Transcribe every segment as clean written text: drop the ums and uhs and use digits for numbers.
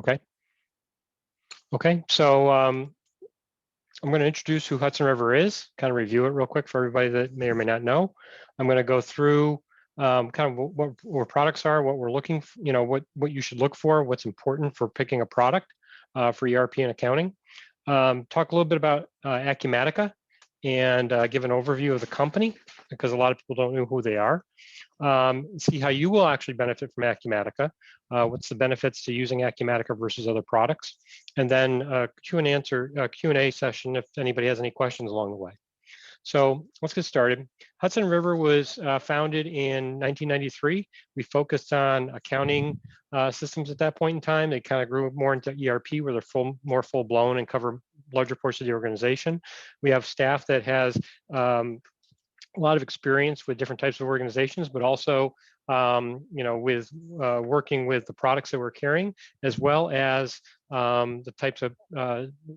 Okay. Okay. So I'm going to introduce who Hudson River is, kind of review it real quick for everybody that may or may not know. I'm going to go through kind of what our products are, what we're looking for, what you should look for, what's important for picking a product for ERP and accounting. Talk a little bit about Acumatica and give an overview of the company because a lot of people don't know who they are. See how you will actually benefit from Acumatica. What's the benefits to using Acumatica versus other products? And then Q&A session if anybody has any questions along the way. So let's get started. Hudson River was founded in 1993. We focused on accounting systems at that point in time. They kind of grew more into ERP where they're more full blown and cover larger portions of the organization. We have staff that has a lot of experience with different types of organizations, but also, with working with the products that we're carrying, as well as the types of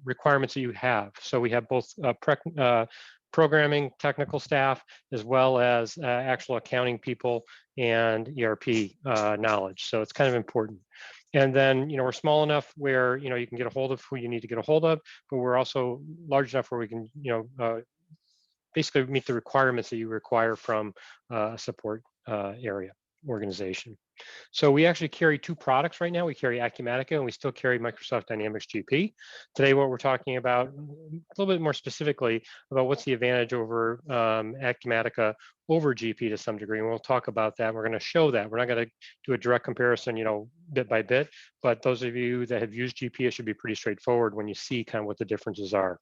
requirements that you have. So we have both programming technical staff, as well as actual accounting people and ERP knowledge. So it's kind of important. And then, we're small enough where, you can get a hold of who you need to get a hold of, but we're also large enough where we can, basically meet the requirements that you require from a support area organization. So we actually carry two products right now. We carry Acumatica and we still carry Microsoft Dynamics GP. Today, what we're talking about a little bit more specifically about what's the advantage over Acumatica over GP to some degree. And we'll talk about that. We're going to show that. We're not going to do a direct comparison, bit by bit, but those of you that have used GP, it should be pretty straightforward when you see kind of what the differences are.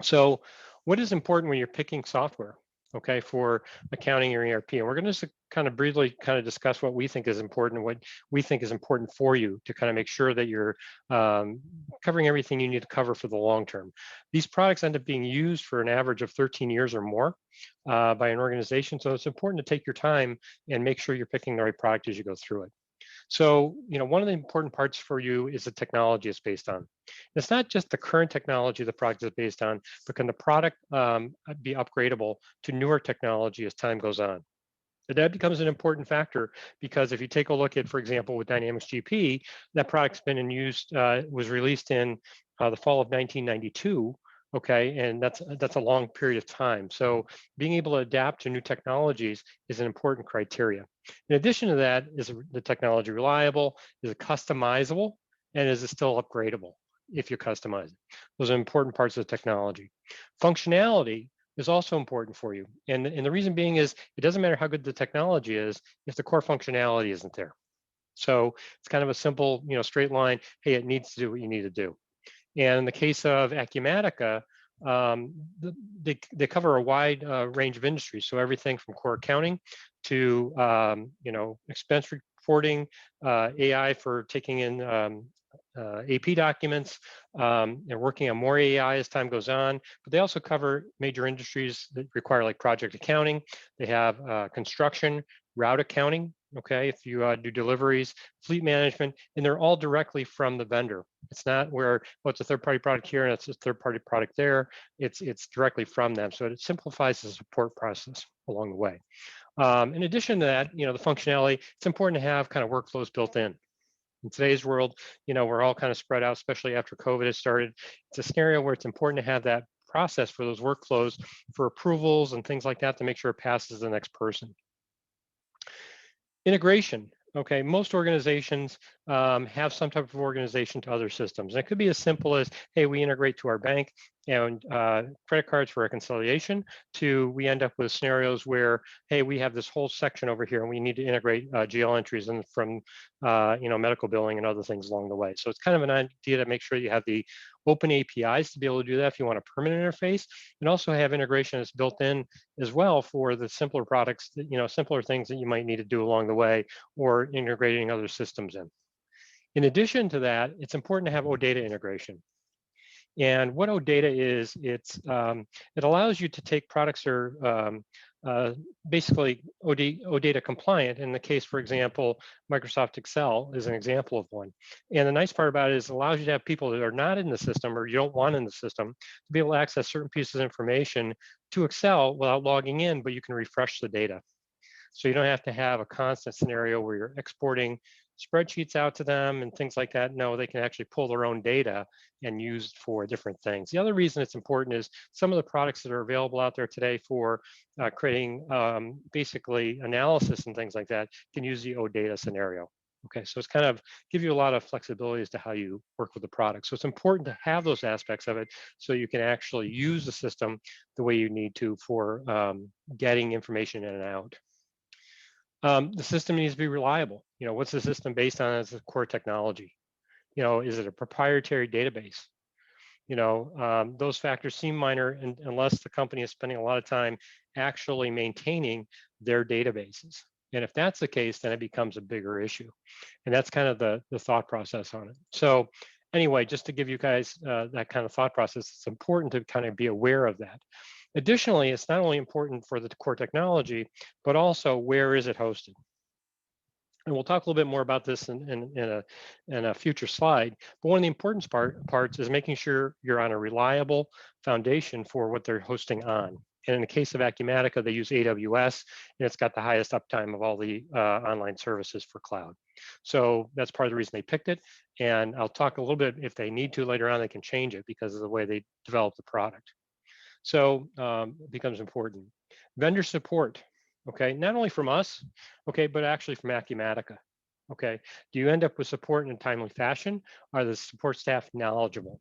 So what is important when you're picking software, okay, for accounting or ERP? And we're going to kind of briefly kind of discuss what we think is important, what we think is important for you to kind of make sure that you're covering everything you need to cover for the long term. These products end up being used for an average of 13 years or more by an organization. So it's important to take your time and make sure you're picking the right product as you go through it. So, one of the important parts for you is the technology it's based on. It's not just the current technology the product is based on, but can the product be upgradable to newer technology as time goes on? That becomes an important factor because if you take a look at, for example, with Dynamics GP, that product's been in use, was released in the fall of 1992. Okay, and that's a long period of time. So being able to adapt to new technologies is an important criteria. In addition to that, is the technology reliable? Is it customizable? And is it still upgradable if you customize it? Those are important parts of the technology. Functionality is also important for you. And the reason being is it doesn't matter how good the technology is if the core functionality isn't there. So it's kind of a simple, straight line, hey, it needs to do what you need to do. And in the case of Acumatica, they cover a wide range of industries. So everything from core accounting to, expense reporting, AI for taking in AP documents, and working on more AI as time goes on. But they also cover major industries that require like project accounting. They have construction, route accounting, okay, if you do deliveries, fleet management, and they're all directly from the vendor. It's not where, oh, it's a third-party product here and it's a third-party product there. It's directly from them. So it simplifies the support process along the way. In addition to that, the functionality, it's important to have kind of workflows built in. In today's world, we're all kind of spread out, especially after COVID has started. It's a scenario where it's important to have that process for those workflows for approvals and things like that to make sure it passes the next person. Integration. Okay, most organizations have some type of organization to other systems. And it could be as simple as, hey, we integrate to our bank and credit cards for reconciliation, to we end up with scenarios where, hey, we have this whole section over here and we need to integrate GL entries and from medical billing and other things along the way. So it's kind of an idea to make sure you have the open APIs to be able to do that if you want a permanent interface, and also have integration that's built in as well for the simpler products, simpler things that you might need to do along the way, or integrating other systems in. In addition to that, it's important to have OData integration. And what OData is, it allows you to take products that are basically OData compliant. In the case, for example, Microsoft Excel is an example of one. And the nice part about it is it allows you to have people that are not in the system or you don't want in the system to be able to access certain pieces of information to Excel without logging in, but you can refresh the data. So you don't have to have a constant scenario where you're exporting spreadsheets out to them and things like that. No, they can actually pull their own data and use it for different things. The other reason it's important is some of the products that are available out there today for creating basically analysis and things like that can use the OData scenario. Okay, so it's kind of give you a lot of flexibility as to how you work with the product. So it's important to have those aspects of it so you can actually use the system the way you need to for getting information in and out. The system needs to be reliable. You know, what's the system based on as a core technology? You know, is it a proprietary database? You know, those factors seem minor unless the company is spending a lot of time actually maintaining their databases. And if that's the case, then it becomes a bigger issue. And that's kind of the thought process on it. So anyway, just to give you guys that kind of thought process, it's important to kind of be aware of that. Additionally, it's not only important for the core technology, but also where is it hosted? And we'll talk a little bit more about this in a future slide. But one of the important parts is making sure you're on a reliable foundation for what they're hosting on. And in the case of Acumatica, they use AWS, and it's got the highest uptime of all the online services for cloud. So that's part of the reason they picked it. And I'll talk a little bit, if they need to later on, they can change it because of the way they develop the product. So it becomes important. Vendor support, okay, not only from us, okay, but actually from Acumatica. Okay, do you end up with support in a timely fashion? Are the support staff knowledgeable?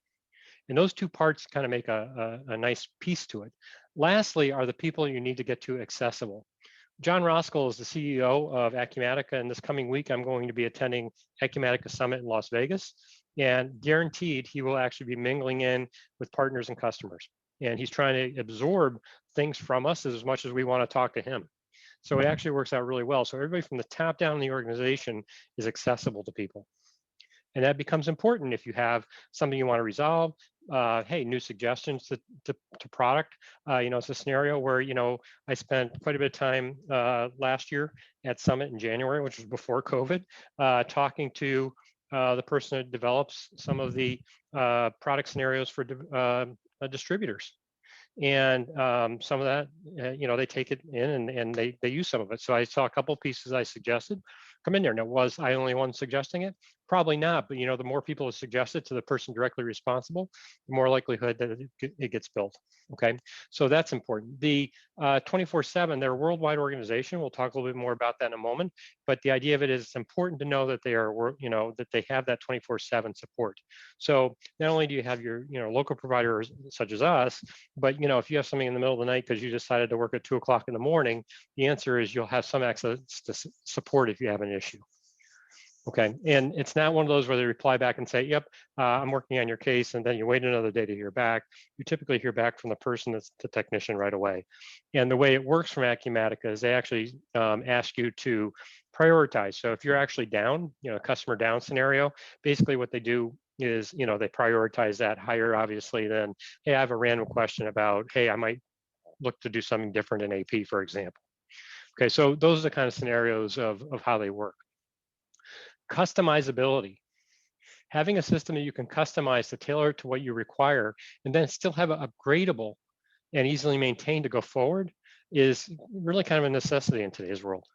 And those two parts kind of make a nice piece to it. Lastly, are the people you need to get to accessible? John Roskell is the CEO of Acumatica, and this coming week I'm going to be attending Acumatica Summit in Las Vegas, and guaranteed he will actually be mingling in with partners and customers. And he's trying to absorb things from us as much as we want to talk to him. So it actually works out really well. So everybody from the top down in the organization is accessible to people. And that becomes important if you have something you want to resolve. Hey, new suggestions to product. You know, it's a scenario where, you know, I spent quite a bit of time last year at Summit in January, which was before COVID, talking to the person that develops some of the product scenarios for distributors. And some of that, you know, they take it in and they use some of it. So I saw a couple of pieces I suggested come in there. Now, was I only one suggesting it? Probably not, but you know, the more people who suggest it to the person directly responsible, the more likelihood that it gets built. Okay, so that's important. The 24/7, they're a worldwide organization. We'll talk a little bit more about that in a moment. But the idea of it is it's important to know that they are, you know, that they have that 24/7 support. So not only do you have your, you know, local providers such as us, but you know, if you have something in the middle of the night because you decided to work at 2 o'clock in the morning, the answer is you'll have some access to support if you have an issue. Okay, and it's not one of those where they reply back and say, yep, I'm working on your case, and then you wait another day to hear back. You typically hear back from the person that's the technician right away. And the way it works from Acumatica is they actually ask you to prioritize. So if you're actually down, you know, a customer down scenario, basically what they do is, you know, they prioritize that higher, obviously, than, hey, I have a random question about, hey, I might look to do something different in AP, for example. Okay, so those are the kind of scenarios of how they work. Customizability. Having a system that you can customize to tailor it to what you require and then still have it upgradable and easily maintained to go forward is really kind of a necessity in today's world.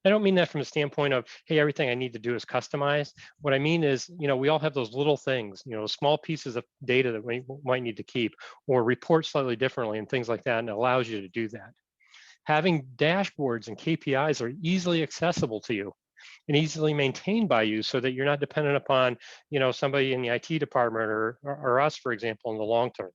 I don't mean that from the standpoint of, hey, everything I need to do is customized. What I mean is, you know, we all have those little things, you know, small pieces of data that we might need to keep or report slightly differently and things like that, and it allows you to do that. Having dashboards and KPIs are easily accessible to you and easily maintained by you so that you're not dependent upon, you know, somebody in the IT department or us, for example, in the long term.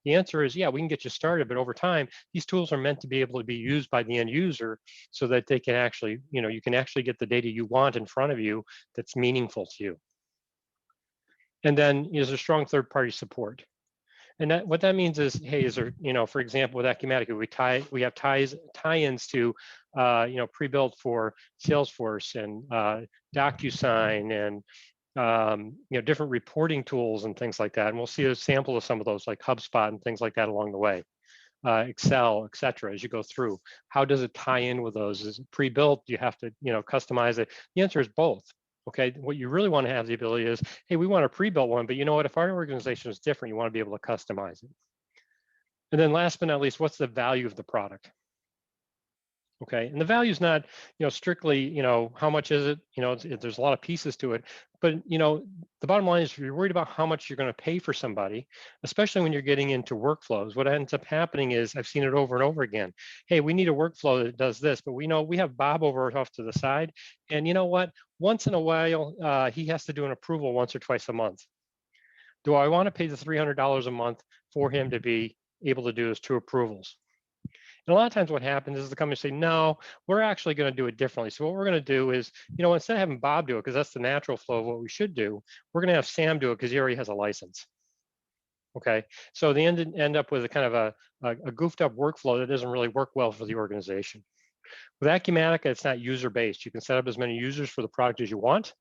The answer is, yeah, we can get you started, but over time, these tools are meant to be able to be used by the end user so that they can actually, you know, you can actually get the data you want in front of you that's meaningful to you. And then is there strong third-party support. And that what that means is, hey, is there, you know, for example, with Acumatica, we have tie-ins to, you know, pre-built for Salesforce and DocuSign and you know, different reporting tools and things like that. And we'll see a sample of some of those, like HubSpot and things like that along the way. Excel, et cetera, as you go through. How does it tie in with those? Is it pre-built? Do you have to, you know, customize it? The answer is both. Okay, what you really want to have the ability is, hey, we want a pre-built one, but you know what, if our organization is different, you want to be able to customize it. And then last but not least, what's the value of the product? Okay, and the value is not, strictly, how much is it? There's a lot of pieces to it, but the bottom line is, if you're worried about how much you're going to pay for somebody, especially when you're getting into workflows, what ends up happening is, I've seen it over and over again. Hey, we need a workflow that does this, but we know we have Bob over off to the side, and you know what? Once in a while, he has to do an approval once or twice a month. Do I want to pay the $300 a month for him to be able to do his 2 approvals? And a lot of times what happens is the company say, no, we're actually going to do it differently. So what we're going to do is, instead of having Bob do it, because that's the natural flow of what we should do, we're going to have Sam do it because he already has a license. Okay, so they end up with a kind of a goofed up workflow that doesn't really work well for the organization. With Acumatica, it's not user-based. You can set up as many users for the product as you want.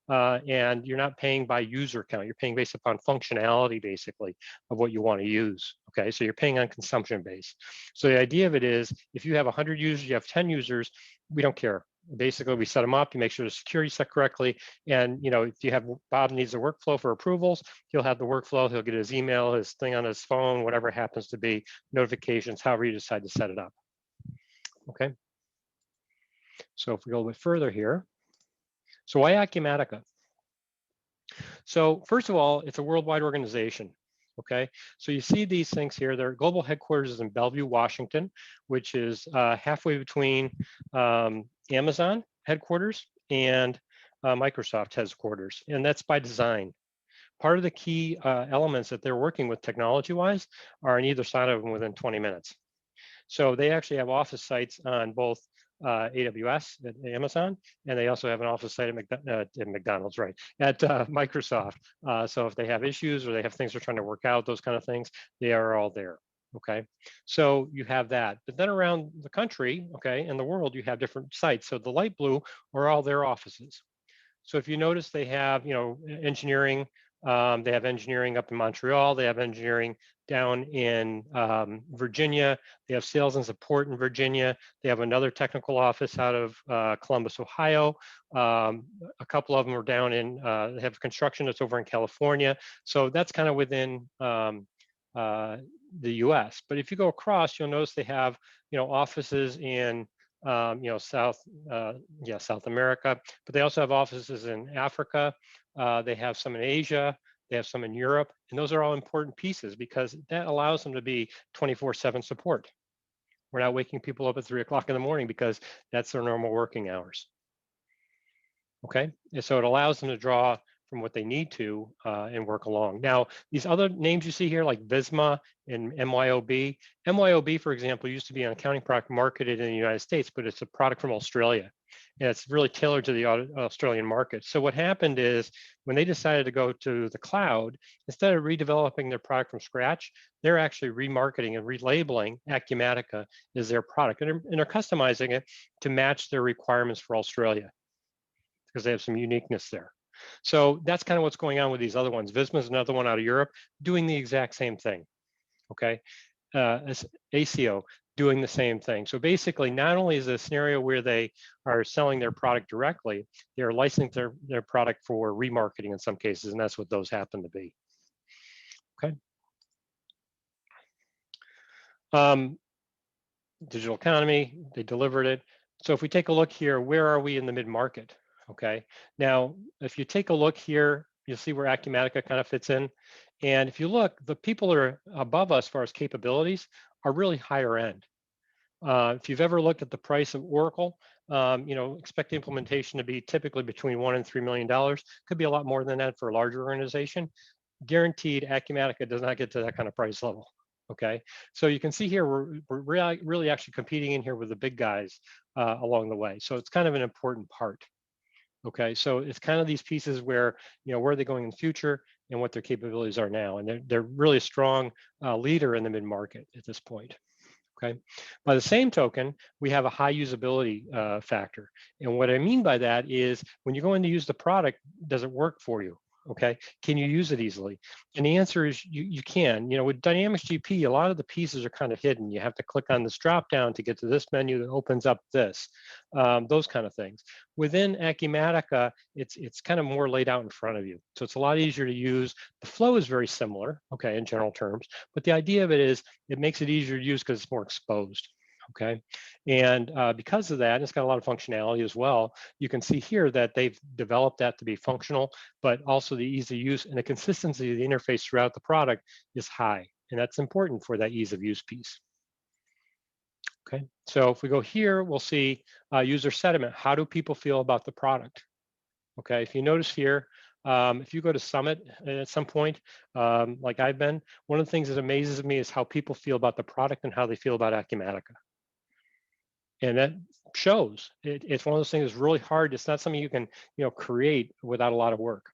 And you're not paying by user count. You're paying based upon functionality, basically, of what you want to use. Okay, so you're paying on consumption base. So the idea of it is, if you have 100 users, you have 10 users, we don't care. Basically, we set them up, you make sure the security set correctly, and if you have Bob needs a workflow for approvals, he'll have the workflow, he'll get his email, his thing on his phone, whatever it happens to be, notifications, however you decide to set it up. Okay, so if we go a little bit further here, so why Acumatica? So first of all, it's a worldwide organization. Okay, so you see these things here. Their global headquarters is in Bellevue, Washington, which is halfway between Amazon headquarters and Microsoft headquarters, and that's by design. Part of the key elements that they're working with technology-wise are on either side of them within 20 minutes. So they actually have office sites on both AWS at Amazon, and they also have an office site at McDonald's, right, at Microsoft. So if they have issues or they have things they're trying to work out, those kind of things, they are all there. Okay, so you have that. But then around the country, okay, in the world, you have different sites. So the light blue are all their offices. So if you notice, they have, engineering. They have engineering up in Montreal. They have engineering down in Virginia. They have sales and support in Virginia. They have another technical office out of Columbus, Ohio. A couple of them are down in, they have construction that's over in California. So that's kind of within the US. But if you go across, you'll notice they have, offices in South America, but they also have offices in Africa. They have some in Asia. They have some in Europe, and those are all important pieces because that allows them to be 24/7 support. We're not waking people up at 3 o'clock in the morning because that's their normal working hours. Okay, and so it allows them to draw from what they need to and work along. Now, these other names you see here, like Visma and MYOB. MYOB, for example, used to be an accounting product marketed in the United States, but it's a product from Australia. And it's really tailored to the Australian market. So what happened is when they decided to go to the cloud, instead of redeveloping their product from scratch, they're actually remarketing and relabeling Acumatica as their product. And they're customizing it to match their requirements for Australia because they have some uniqueness there. So that's kind of what's going on with these other ones. Visma is another one out of Europe doing the exact same thing, okay? ACO doing the same thing. So basically, not only is it a scenario where they are selling their product directly, they are licensing their product for remarketing in some cases, and that's what those happen to be, okay? Digital economy, they delivered it. So if we take a look here, where are we in the mid-market? Okay, now if you take a look here, you'll see where Acumatica kind of fits in. And if you look, the people that are above us as far as capabilities are really higher end. If you've ever looked at the price of Oracle, expect the implementation to be typically between $1 and $3 million. Could be a lot more than that for a larger organization. Guaranteed, Acumatica does not get to that kind of price level. Okay, so you can see here we're really actually competing in here with the big guys along the way. So it's kind of an important part. Okay, so it's kind of these pieces where, where are they going in the future and what their capabilities are now. And they're really a strong leader in the mid-market at this point. Okay, by the same token, we have a high usability factor. And what I mean by that is when you go in to use the product, does it work for you? Okay, can you use it easily? And the answer is you can. With Dynamics GP, a lot of the pieces are kind of hidden. You have to click on this drop down to get to this menu that opens up this, those kind of things. Within Acumatica, it's kind of more laid out in front of you. So it's a lot easier to use. The flow is very similar, okay, in general terms, but the idea of it is it makes it easier to use because it's more exposed. Okay, and because of that, it's got a lot of functionality as well. You can see here that they've developed that to be functional, but also the ease of use and the consistency of the interface throughout the product is high, and that's important for that ease of use piece. Okay, so if we go here, we'll see user sentiment. How do people feel about the product? Okay, if you notice here, if you go to Summit at some point, like I've been, one of the things that amazes me is how people feel about the product and how they feel about Acumatica. And that shows. It's one of those things that's really hard. It's not something you can, create without a lot of work.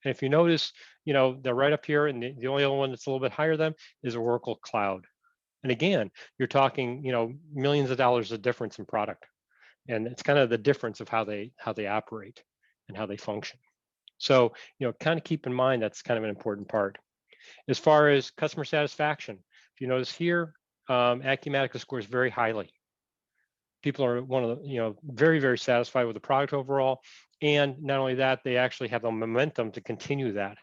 And if you notice, they're right up here, and the only other one that's a little bit higher than them is Oracle Cloud. And again, you're talking, millions of dollars of difference in product. And it's kind of the difference of how they operate and how they function. So, kind of keep in mind that's kind of an important part. As far as customer satisfaction, if you notice here, Acumatica scores very highly. People are very, very satisfied with the product overall. And not only that, they actually have the momentum to continue that.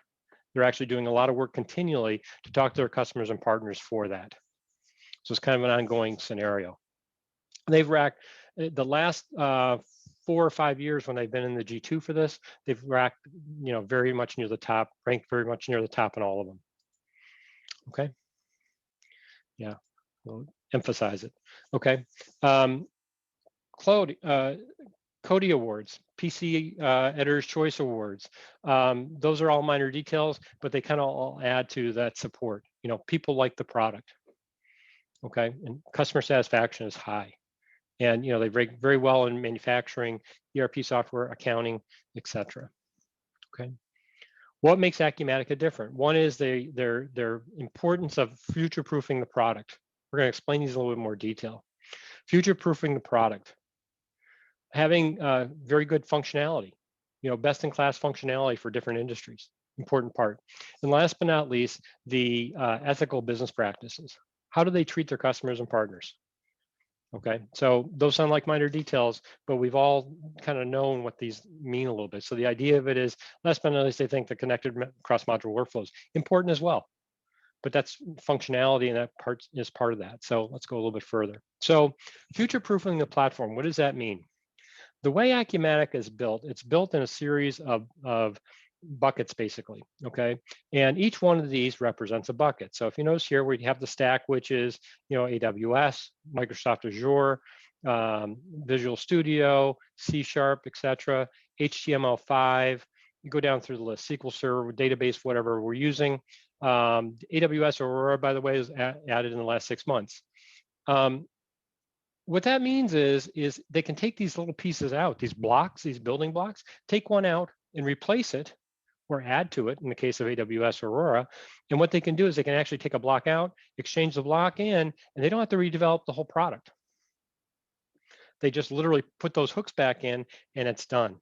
They're actually doing a lot of work continually to talk to their customers and partners for that. So it's kind of an ongoing scenario. They've racked the last 4 or 5 years when they've been in the G2 for this, they've racked, very much near the top, ranked very much near the top in all of them. Okay. Yeah, we'll emphasize it. Okay. Cloud, Cody Awards, PC Editor's Choice Awards. Those are all minor details, but they kind of all add to that support. People like the product. Okay, and customer satisfaction is high. And they rank very well in manufacturing, ERP software, accounting, etc. Okay. What makes Acumatica different? One is their importance of future-proofing the product. We're going to explain these in a little bit more detail. Future-proofing the product. Having very good functionality, best-in-class functionality for different industries, important part. And last but not least, the ethical business practices. How do they treat their customers and partners? Okay, so those sound like minor details, but we've all kind of known what these mean a little bit. So the idea of it is, last but not least, they think the connected cross-module workflows important as well. But that's functionality, and that part is part of that. So let's go a little bit further. So future-proofing the platform, what does that mean? The way Acumatica is built, it's built in a series of buckets, basically, okay? And each one of these represents a bucket. So if you notice here, we have the stack, which is, AWS, Microsoft Azure, Visual Studio, C#, etc., HTML5. You go down through the list, SQL Server, database, whatever we're using. AWS Aurora, by the way, is added in the last 6 months. What that means is they can take these little pieces out, these blocks, these building blocks, take one out and replace it or add to it in the case of AWS Aurora. And what they can do is they can actually take a block out, exchange the block in, and they don't have to redevelop the whole product. They just literally put those hooks back in and it's done.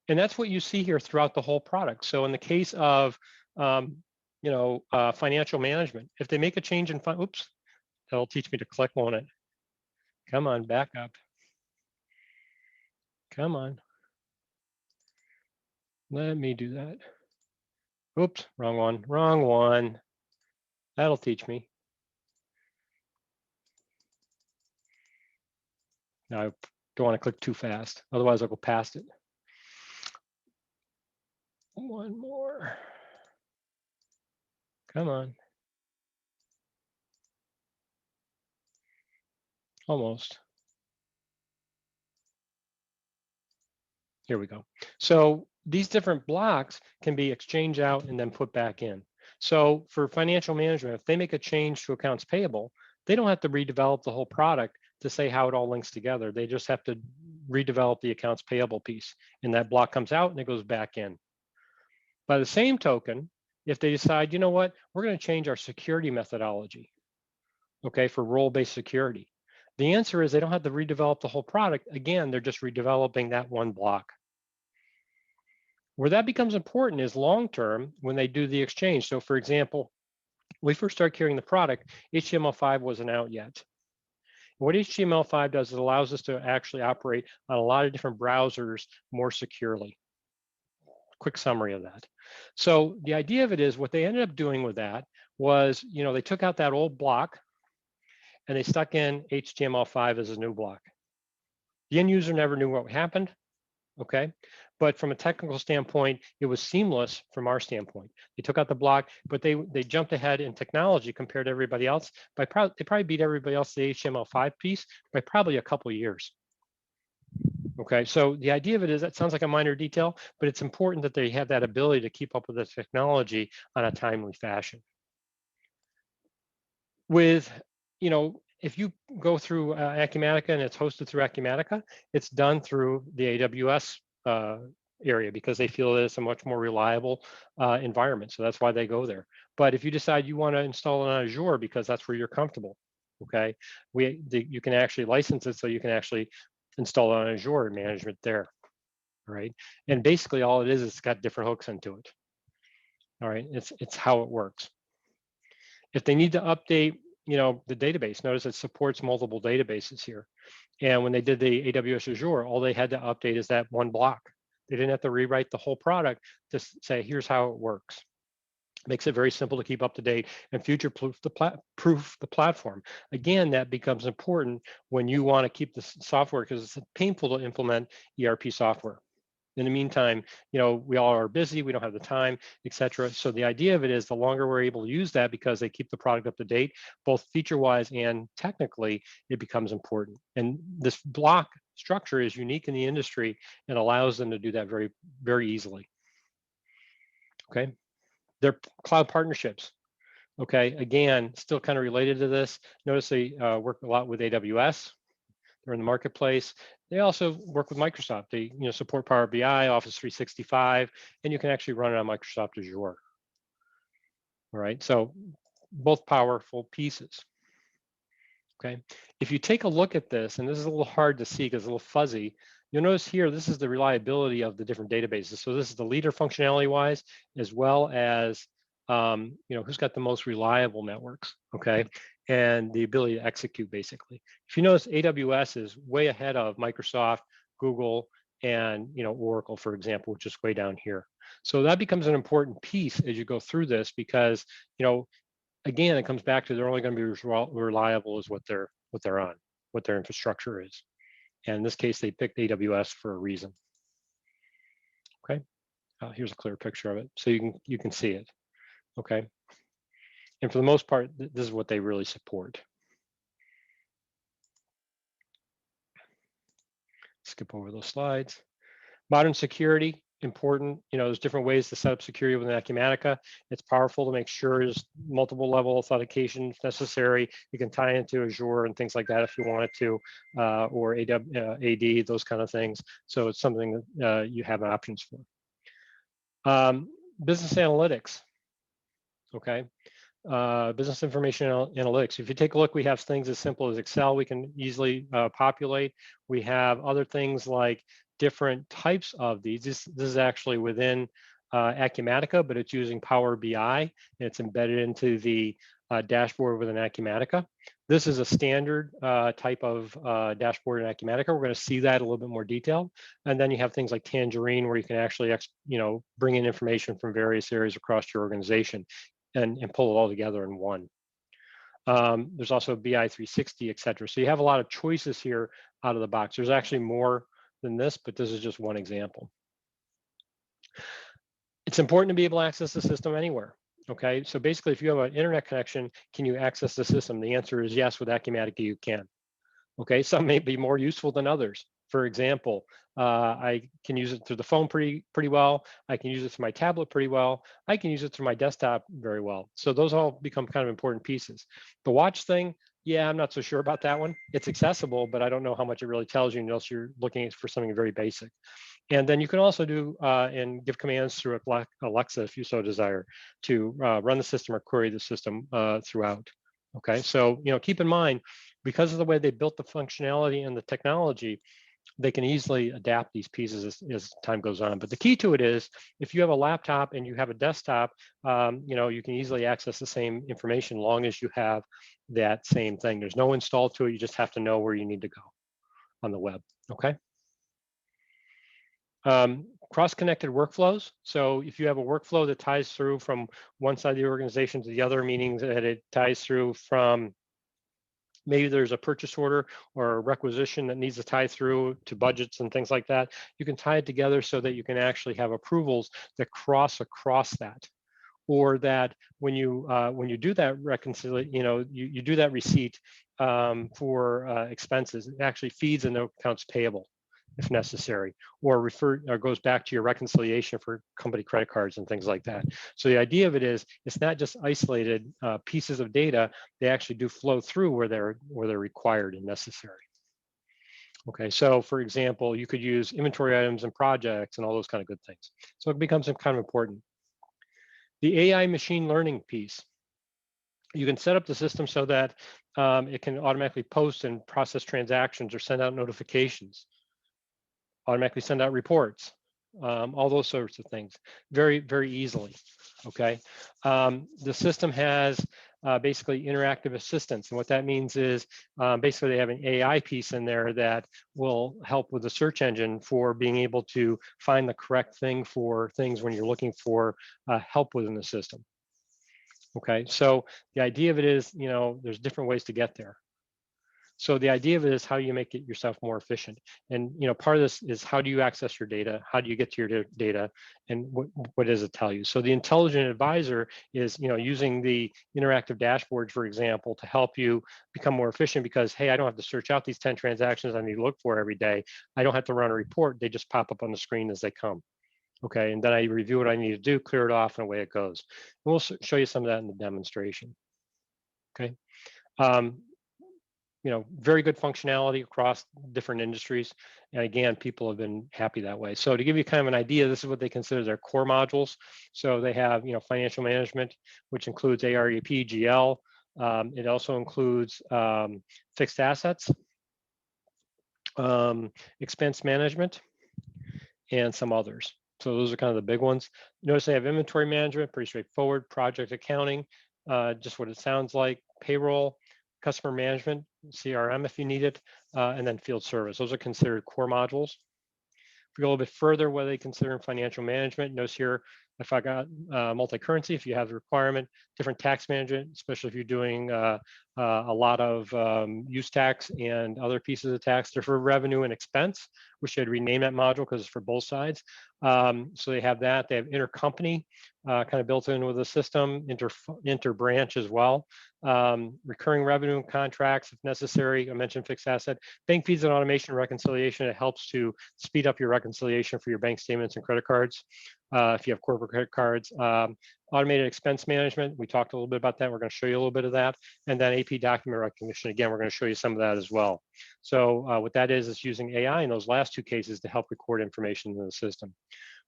And that's what you see here throughout the whole product. So in the case of, financial management, if they make a change in, oops, that'll teach me to click on it. Come on, back up. Come on. Let me do that. Oops, wrong one, wrong one. That'll teach me. Now, I don't want to click too fast, otherwise I'll go past it. One more. Come on. Almost. Here we go. So these different blocks can be exchanged out and then put back in. So for financial management, if they make a change to accounts payable, they don't have to redevelop the whole product to say how it all links together. They just have to redevelop the accounts payable piece, and that block comes out and it goes back in. By the same token, if they decide, what, we're going to change our security methodology, okay, for role-based security. The answer is they don't have to redevelop the whole product. Again, they're just redeveloping that one block. Where that becomes important is long-term when they do the exchange. So for example, when we first started carrying the product, HTML5 wasn't out yet. What HTML5 does is it allows us to actually operate on a lot of different browsers more securely. Quick summary of that. So the idea of it is what they ended up doing with that was, they took out that old block and they stuck in HTML5 as a new block. The end user never knew what happened, okay? But from a technical standpoint, it was seamless from our standpoint. They took out the block, but they jumped ahead in technology compared to everybody else. They probably beat everybody else the HTML5 piece by probably a couple of years. Okay, so the idea of it is that sounds like a minor detail, but it's important that they have that ability to keep up with the technology on a timely fashion. With, if you go through Acumatica and it's hosted through Acumatica, it's done through the AWS area because they feel that it's a much more reliable environment. So that's why they go there. But if you decide you want to install it on Azure because that's where you're comfortable, okay, you can actually license it so you can actually install it on Azure management there, right? And basically all it is it's got different hooks into it. All right, it's how it works. If they need to update, the database, notice it supports multiple databases here. And when they did the AWS Azure, all they had to update is that one block. They didn't have to rewrite the whole product to say, here's how it works. Makes it very simple to keep up to date and future-proof the platform. Again, that becomes important when you want to keep the software because it's painful to implement ERP software. In the meantime, we all are busy, we don't have the time, etc. So the idea of it is the longer we're able to use that because they keep the product up to date, both feature-wise and technically, it becomes important. And this block structure is unique in the industry and allows them to do that very, very easily. Okay, their cloud partnerships. Okay, again, still kind of related to this. Notice they work a lot with AWS. They're in the marketplace. They also work with Microsoft. They support Power BI, Office 365, and you can actually run it on Microsoft Azure. All right, so both powerful pieces. Okay, if you take a look at this, and this is a little hard to see because it's a little fuzzy, you'll notice here, this is the reliability of the different databases. So this is the leader functionality-wise, as well as who's got the most reliable networks, okay? And the ability to execute, basically. If you notice, AWS is way ahead of Microsoft, Google, and Oracle, for example, which is way down here. So that becomes an important piece as you go through this because, again, it comes back to they're only going to be reliable as what they're on, what their infrastructure is. And in this case, they picked AWS for a reason. Okay, here's a clear picture of it, so you can see it. Okay, and for the most part, this is what they really support. Skip over those slides. Modern security, important. There's different ways to set up security within Acumatica. It's powerful to make sure there's multiple level authentication if necessary. You can tie into Azure and things like that if you wanted to, or AD, those kind of things. So it's something that you have options for. Business analytics. Okay. Business information analytics. If you take a look, we have things as simple as Excel we can easily populate. We have other things like different types of these. This is actually within Acumatica, but it's using Power BI, and it's embedded into the dashboard within Acumatica. This is a standard type of dashboard in Acumatica. We're going to see that a little bit more detailed. And then you have things like Tangerine, where you can actually bring in information from various areas across your organization and pull it all together in one. There's also BI 360, et cetera. So you have a lot of choices here out of the box. There's actually more than this, but this is just one example. It's important to be able to access the system anywhere. Okay, so basically, if you have an internet connection, can you access the system? The answer is yes, with Acumatica you can. Okay, some may be more useful than others. For example, I can use it through the phone pretty well. I can use it through my tablet pretty well. I can use it through my desktop very well. So those all become kind of important pieces. The watch thing, yeah, I'm not so sure about that one. It's accessible, but I don't know how much it really tells you unless you're looking for something very basic. And then you can also do and give commands through Alexa if you so desire to run the system or query the system throughout. Okay, so keep in mind, because of the way they built the functionality and the technology, they can easily adapt these pieces as time goes on. But the key to it is, if you have a laptop and you have a desktop, you can easily access the same information as long as you have that same thing. There's no install to it. You just have to know where you need to go on the web. Okay. Cross-connected workflows. So if you have a workflow that ties through from one side of the organization to the other, meaning that it ties through from Maybe there's a purchase order or a requisition that needs to tie through to budgets and things like that. You can tie it together so that you can actually have approvals that cross across that, or that when you do that reconciliation, you do that receipt for expenses, it actually feeds into accounts payable if necessary, or goes back to your reconciliation for company credit cards and things like that. So the idea of it is, it's not just isolated pieces of data; they actually do flow through where they're required and necessary. Okay, so for example, you could use inventory items and projects and all those kind of good things. So it becomes kind of important. The AI machine learning piece. You can set up the system so that it can automatically post and process transactions or send out notifications, automatically send out reports, all those sorts of things, very, very easily, okay? The system has basically interactive assistance, and what that means is basically they have an AI piece in there that will help with the search engine for being able to find the correct thing for things when you're looking for help within the system. Okay, so the idea of it is, there's different ways to get there. So the idea of it is how you make it yourself more efficient. And part of this is, how do you access your data? How do you get to your data? And what does it tell you? So the intelligent advisor is using the interactive dashboards, for example, to help you become more efficient, because, hey, I don't have to search out these 10 transactions I need to look for every day. I don't have to run a report. They just pop up on the screen as they come. Okay, and then I review what I need to do, clear it off, and away it goes. And we'll show you some of that in the demonstration. Okay. Very good functionality across different industries. And again, people have been happy that way. So to give you kind of an idea, this is what they consider their core modules. So they have, financial management, which includes AR, AP, GL. It also includes fixed assets, expense management, and some others. So those are kind of the big ones. Notice they have inventory management, pretty straightforward, project accounting, just what it sounds like, payroll, customer management, CRM if you need it, and then field service. Those are considered core modules. If we go a little bit further, what they consider financial management, notice here, if I got multi-currency, if you have the requirement, different tax management, especially if you're doing a lot of use tax and other pieces of tax. They're for revenue and expense. We should rename that module because it's for both sides. So they have that. They have intercompany kind of built in with the system, inter-branch as well. Recurring revenue and contracts if necessary. I mentioned fixed asset. Bank feeds and automation reconciliation. It helps to speed up your reconciliation for your bank statements and credit cards. If you have corporate credit cards. Automated expense management, we talked a little bit about that. We're going to show you a little bit of that. And then AP document recognition, again, we're going to show you some of that as well. So what that is using AI in those last two cases to help record information in the system.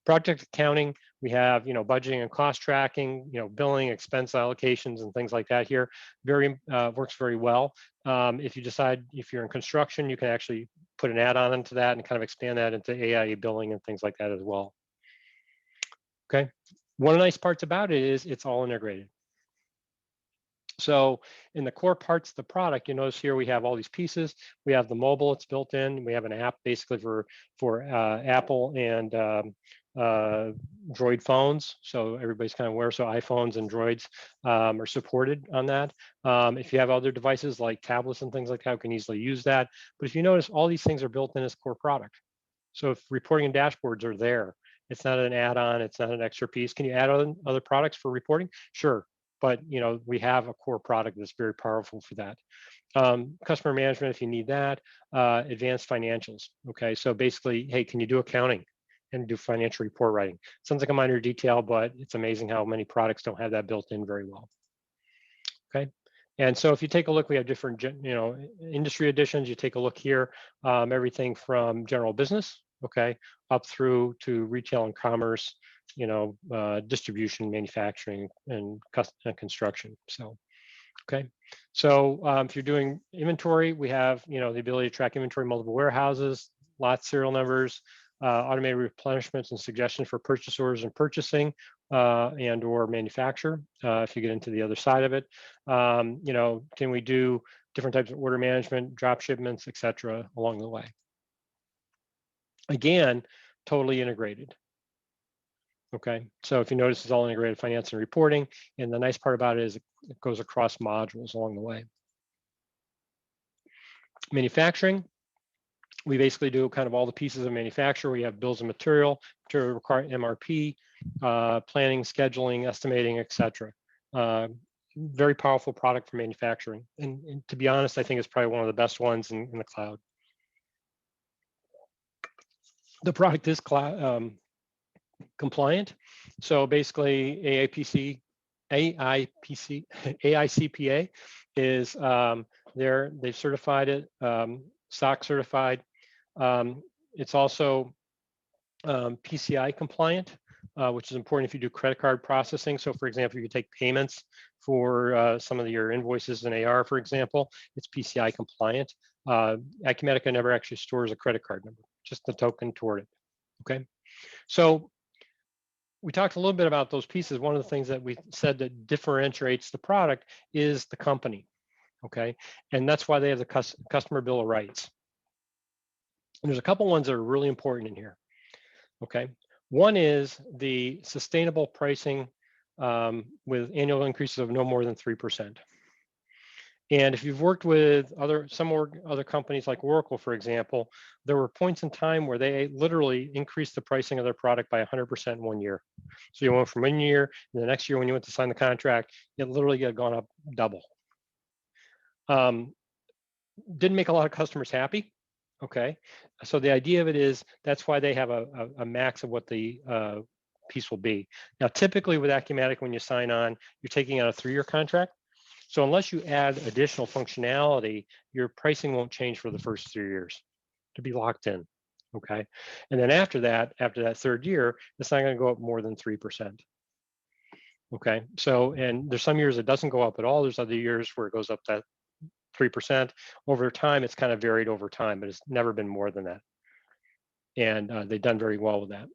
Project accounting, we have, budgeting and cost tracking, billing, expense allocations, and things like that here. Works very well. If you decide, if you're in construction, you can actually put an add-on into that and kind of expand that into AI billing and things like that as well. Okay. One of the nice parts about it is it's all integrated. So in the core parts of the product, you notice here we have all these pieces. We have the mobile, it's built in. We have an app basically for Apple and Droid phones. So everybody's kind of aware. So iPhones and Droids are supported on that. If you have other devices like tablets and things like that, you can easily use that. But if you notice, all these things are built in as core product. So if reporting and dashboards are there, it's not an add-on, it's not an extra piece. Can you add on other products for reporting? Sure, but we have a core product that's very powerful for that. Customer management, if you need that. Advanced financials, okay? So basically, hey, can you do accounting and do financial report writing? Sounds like a minor detail, but it's amazing how many products don't have that built in very well, okay? And so if you take a look, we have different, industry editions. You take a look here, everything from general business, okay, up through to retail and commerce, distribution, manufacturing, and construction. So, okay. So if you're doing inventory, we have, the ability to track inventory, multiple warehouses, lot serial numbers, automated replenishments and suggestions for purchase orders and purchasing and or manufacture. If you get into the other side of it, can we do different types of order management, drop shipments, etc. along the way? Again, totally integrated. Okay, so if you notice, it's all integrated finance and reporting, and the nice part about it is it goes across modules along the way. Manufacturing, we basically do kind of all the pieces of manufacture. We have bills of material require MRP, planning, scheduling, estimating, etc. Very powerful product for manufacturing. And to be honest, I think it's probably one of the best ones in the cloud. The product is cloud compliant. So basically AICPA is they've certified it, SOC certified. It's also PCI compliant, which is important if you do credit card processing. So for example, you take payments for some of your invoices in AR, for example, it's PCI compliant. Acumatica never actually stores a credit card number, just the token toward it, okay? So we talked a little bit about those pieces. One of the things that we said that differentiates the product is the company, okay? And that's why they have the customer bill of rights. And there's a couple ones that are really important in here, okay? One is the sustainable pricing with annual increases of no more than 3%. And if you've worked with some other companies like Oracle, for example, there were points in time where they literally increased the pricing of their product by 100% in 1 year. So you went from 1 year, and the next year when you went to sign the contract, it literally had gone up double. Didn't make a lot of customers happy. Okay, so the idea of it is that's why they have a max of what the piece will be. Now, typically with Acumatica, when you sign on, you're taking out a 3-year contract. So unless you add additional functionality, your pricing won't change for the first 3 years to be locked in. Okay, and then after that 3rd year, it's not going to go up more than 3%. Okay, so and there's some years it doesn't go up at all. There's other years where it goes up that 3%. Over time, it's kind of varied over time, but it's never been more than that. And they've done very well with that.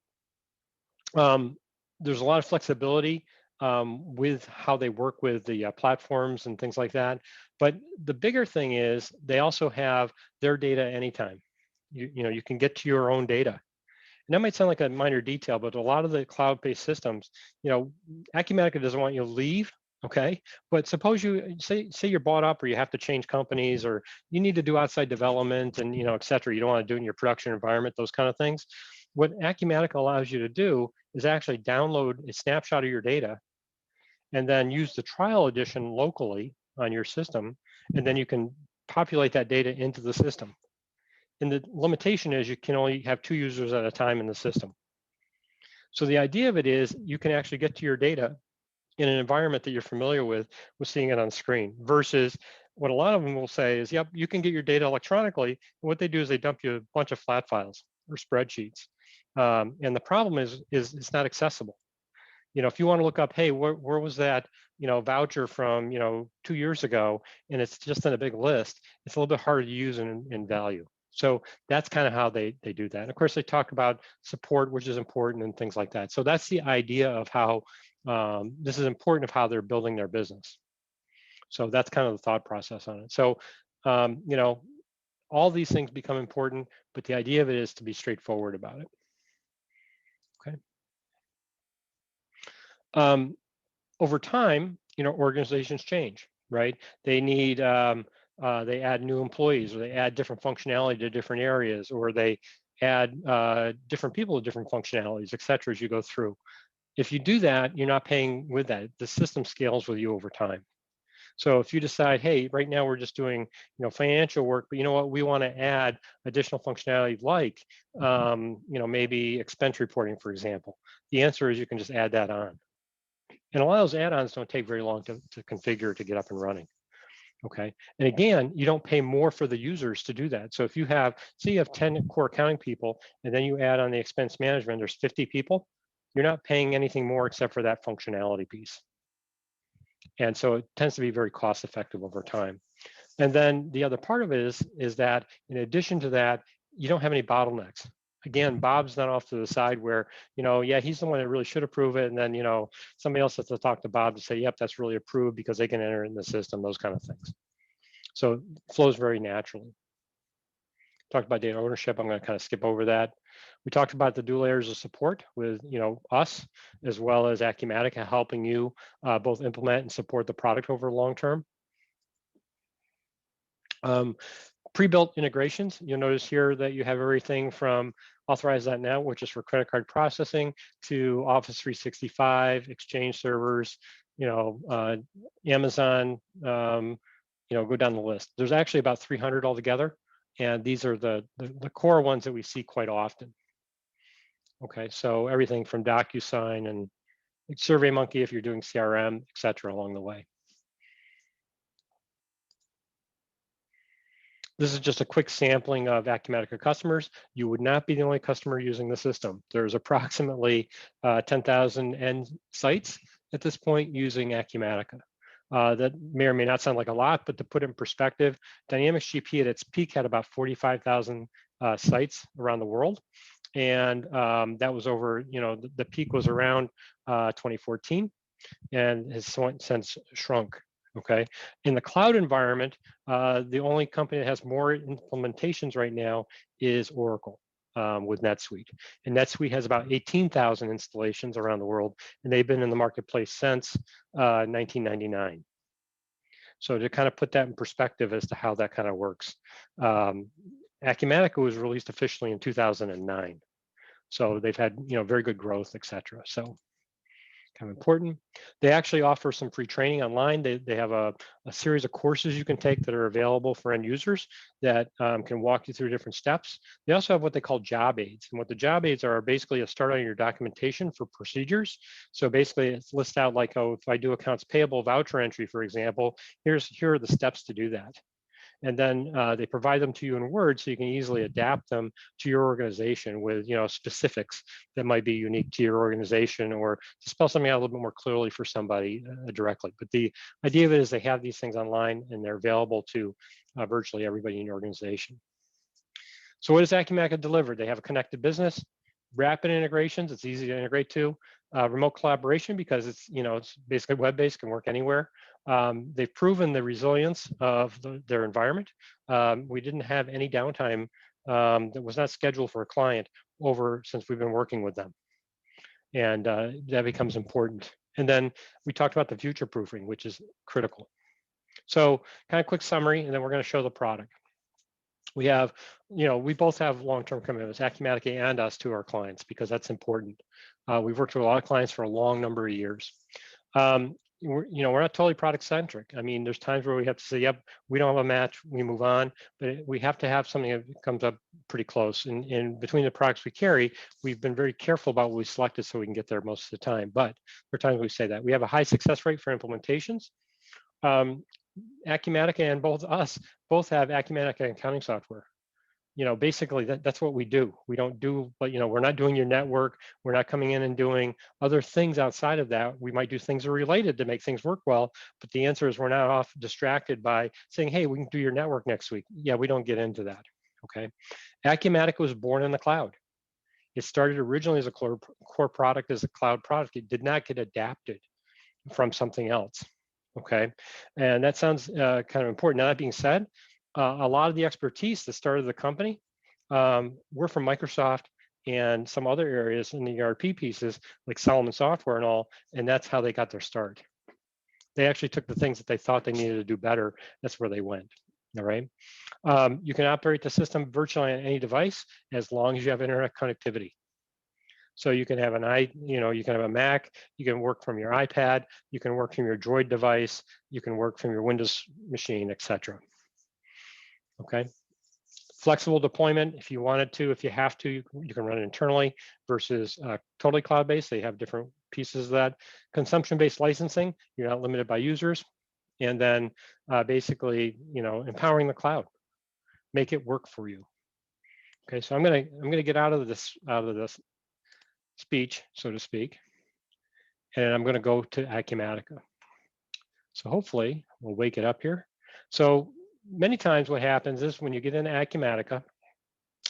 There's a lot of flexibility with how they work with the platforms and things like that. But the bigger thing is they also have their data anytime. You can get to your own data. And that might sound like a minor detail, but a lot of the cloud-based systems, Acumatica doesn't want you to leave. Okay, but suppose you say you're bought up, or you have to change companies, or you need to do outside development, and et cetera. You don't want to do it in your production environment, those kind of things. What Acumatica allows you to do is actually download a snapshot of your data, and then use the trial edition locally on your system, and then you can populate that data into the system. And the limitation is you can only have 2 users at a time in the system. So the idea of it is you can actually get to your data in an environment that you're familiar with seeing it on screen, versus what a lot of them will say is, yep, you can get your data electronically. And what they do is they dump you a bunch of flat files or spreadsheets. And the problem is it's not accessible. If you want to look up, hey, where was that, voucher from, 2 years ago, and it's just in a big list, it's a little bit harder to use in value. So that's kind of how they do that. And of course, they talk about support, which is important, and things like that. So that's the idea of how this is important of how they're building their business. So that's kind of the thought process on it. So, all these things become important, but the idea of it is to be straightforward about it. Okay. Over time, organizations change, right? They need, they add new employees, or they add different functionality to different areas, or they add different people with different functionalities, et cetera, as you go through. If you do that, you're not paying with that. The system scales with you over time. So if you decide, hey, right now we're just doing, financial work, but you know what, we want to add additional functionality like, maybe expense reporting, for example. The answer is you can just add that on. And a lot of those add-ons don't take very long to configure to get up and running. Okay. And again, you don't pay more for the users to do that. So if you have, say you have 10 core accounting people, and then you add on the expense management, there's 50 people, you're not paying anything more except for that functionality piece. And so it tends to be very cost effective over time. And then the other part of it is that in addition to that, you don't have any bottlenecks. Again, Bob's not off to the side where, yeah, he's the one that really should approve it. And then, somebody else has to talk to Bob to say, yep, that's really approved because they can enter in the system, those kind of things. So it flows very naturally. Talked about data ownership. I'm going to kind of skip over that. We talked about the dual layers of support with, us, as well as Acumatica helping you both implement and support the product over the long term. Pre-built integrations, you'll notice here that you have everything from Authorize.net, which is for credit card processing, to Office 365, Exchange servers, Amazon, go down the list. There's actually about 300 altogether, and these are the core ones that we see quite often. Okay, so everything from DocuSign and SurveyMonkey if you're doing CRM, et cetera, along the way. This is just a quick sampling of Acumatica customers. You would not be the only customer using the system. There's approximately 10,000 end sites at this point using Acumatica. That may or may not sound like a lot, but to put it in perspective, Dynamics GP at its peak had about 45,000 sites around the world. And that was over, the peak was around 2014 and has since shrunk. Okay. In the cloud environment, the only company that has more implementations right now is Oracle with NetSuite. And NetSuite has about 18,000 installations around the world, and they've been in the marketplace since 1999. So to kind of put that in perspective as to how that kind of works, Acumatica was released officially in 2009. So they've had, very good growth, et cetera. So kind of important. They actually offer some free training online. They have a series of courses you can take that are available for end users that can walk you through different steps. They also have what they call job aids. And what the job aids are basically a start on your documentation for procedures. So basically it's lists out like, oh, if I do accounts payable voucher entry, for example, here are the steps to do that. And then they provide them to you in Word so you can easily adapt them to your organization with specifics that might be unique to your organization, or to spell something out a little bit more clearly for somebody directly. But the idea of it is they have these things online and they're available to virtually everybody in your organization. So what does Acumatica deliver? They have a connected business, rapid integrations, it's easy to integrate to, remote collaboration because it's basically web-based, can work anywhere. They've proven the resilience of their environment. We didn't have any downtime that was not scheduled for a client since we've been working with them. And that becomes important. And then we talked about the future proofing, which is critical. So kind of quick summary, and then we're going to show the product. We have, we both have long-term commitments, Acumatica and us, to our clients, because that's important. We've worked with a lot of clients for a long number of years. We're not totally product centric. I mean, there's times where we have to say, yep, we don't have a match, we move on, but we have to have something that comes up pretty close. And between the products we carry, we've been very careful about what we selected so we can get there most of the time. But there are times we say that. We have a high success rate for implementations. Acumatica and both have Acumatica accounting software. Basically that's what we do. We don't do, but we're not doing your network. We're not coming in and doing other things outside of that. We might do things that are related to make things work well, but the answer is we're not off distracted by saying, hey, we can do your network next week. Yeah, we don't get into that, okay? Acumatica was born in the cloud. It started originally as a core product, as a cloud product. It did not get adapted from something else, okay? And that sounds kind of important. Now, that being said, a lot of the expertise that started the company were from Microsoft and some other areas in the ERP pieces, like Solomon Software and all, and that's how they got their start. They actually took the things that they thought they needed to do better. That's where they went, all right? You can operate the system virtually on any device as long as you have internet connectivity. So you can have you can have a Mac, you can work from your iPad, you can work from your Droid device, you can work from your Windows machine, et cetera. Okay. Flexible deployment, if you wanted to, if you have to, you can run it internally versus totally cloud-based. They have different pieces of that. Consumption-based licensing, you're not limited by users. And then basically, empowering the cloud, make it work for you. Okay, so I'm gonna get out of this speech, so to speak, and I'm gonna go to Acumatica. So hopefully we'll wake it up here. So many times what happens is when you get into Acumatica,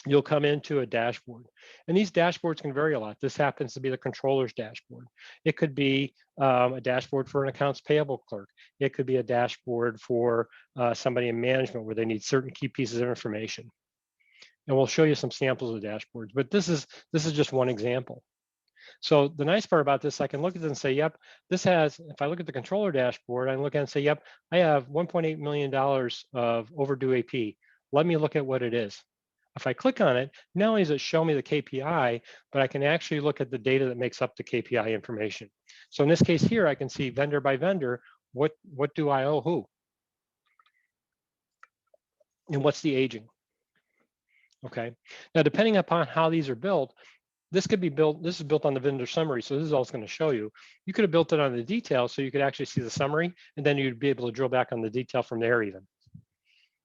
you'll come into a dashboard. And these dashboards can vary a lot. This happens to be the controller's dashboard. It could be a dashboard for an accounts payable clerk. It could be a dashboard for somebody in management where they need certain key pieces of information. And we'll show you some samples of dashboards, but this is just one example. So the nice part about this, I can look at this and say, yep, this has, if I look at the controller dashboard, I can look at it and say, yep, I have $1.8 million of overdue AP let me look at what it is. If I click on it, not only does it show me the KPI, but I can actually look at the data that makes up the KPI information. So in this case here, I can see vendor by vendor, what do I owe who? And what's the aging? Okay. Now, depending upon how these are built, this could be built, this is built on the vendor summary. So this is all it's going to show you. You could have built it on the detail so you could actually see the summary, and then you'd be able to drill back on the detail from there even.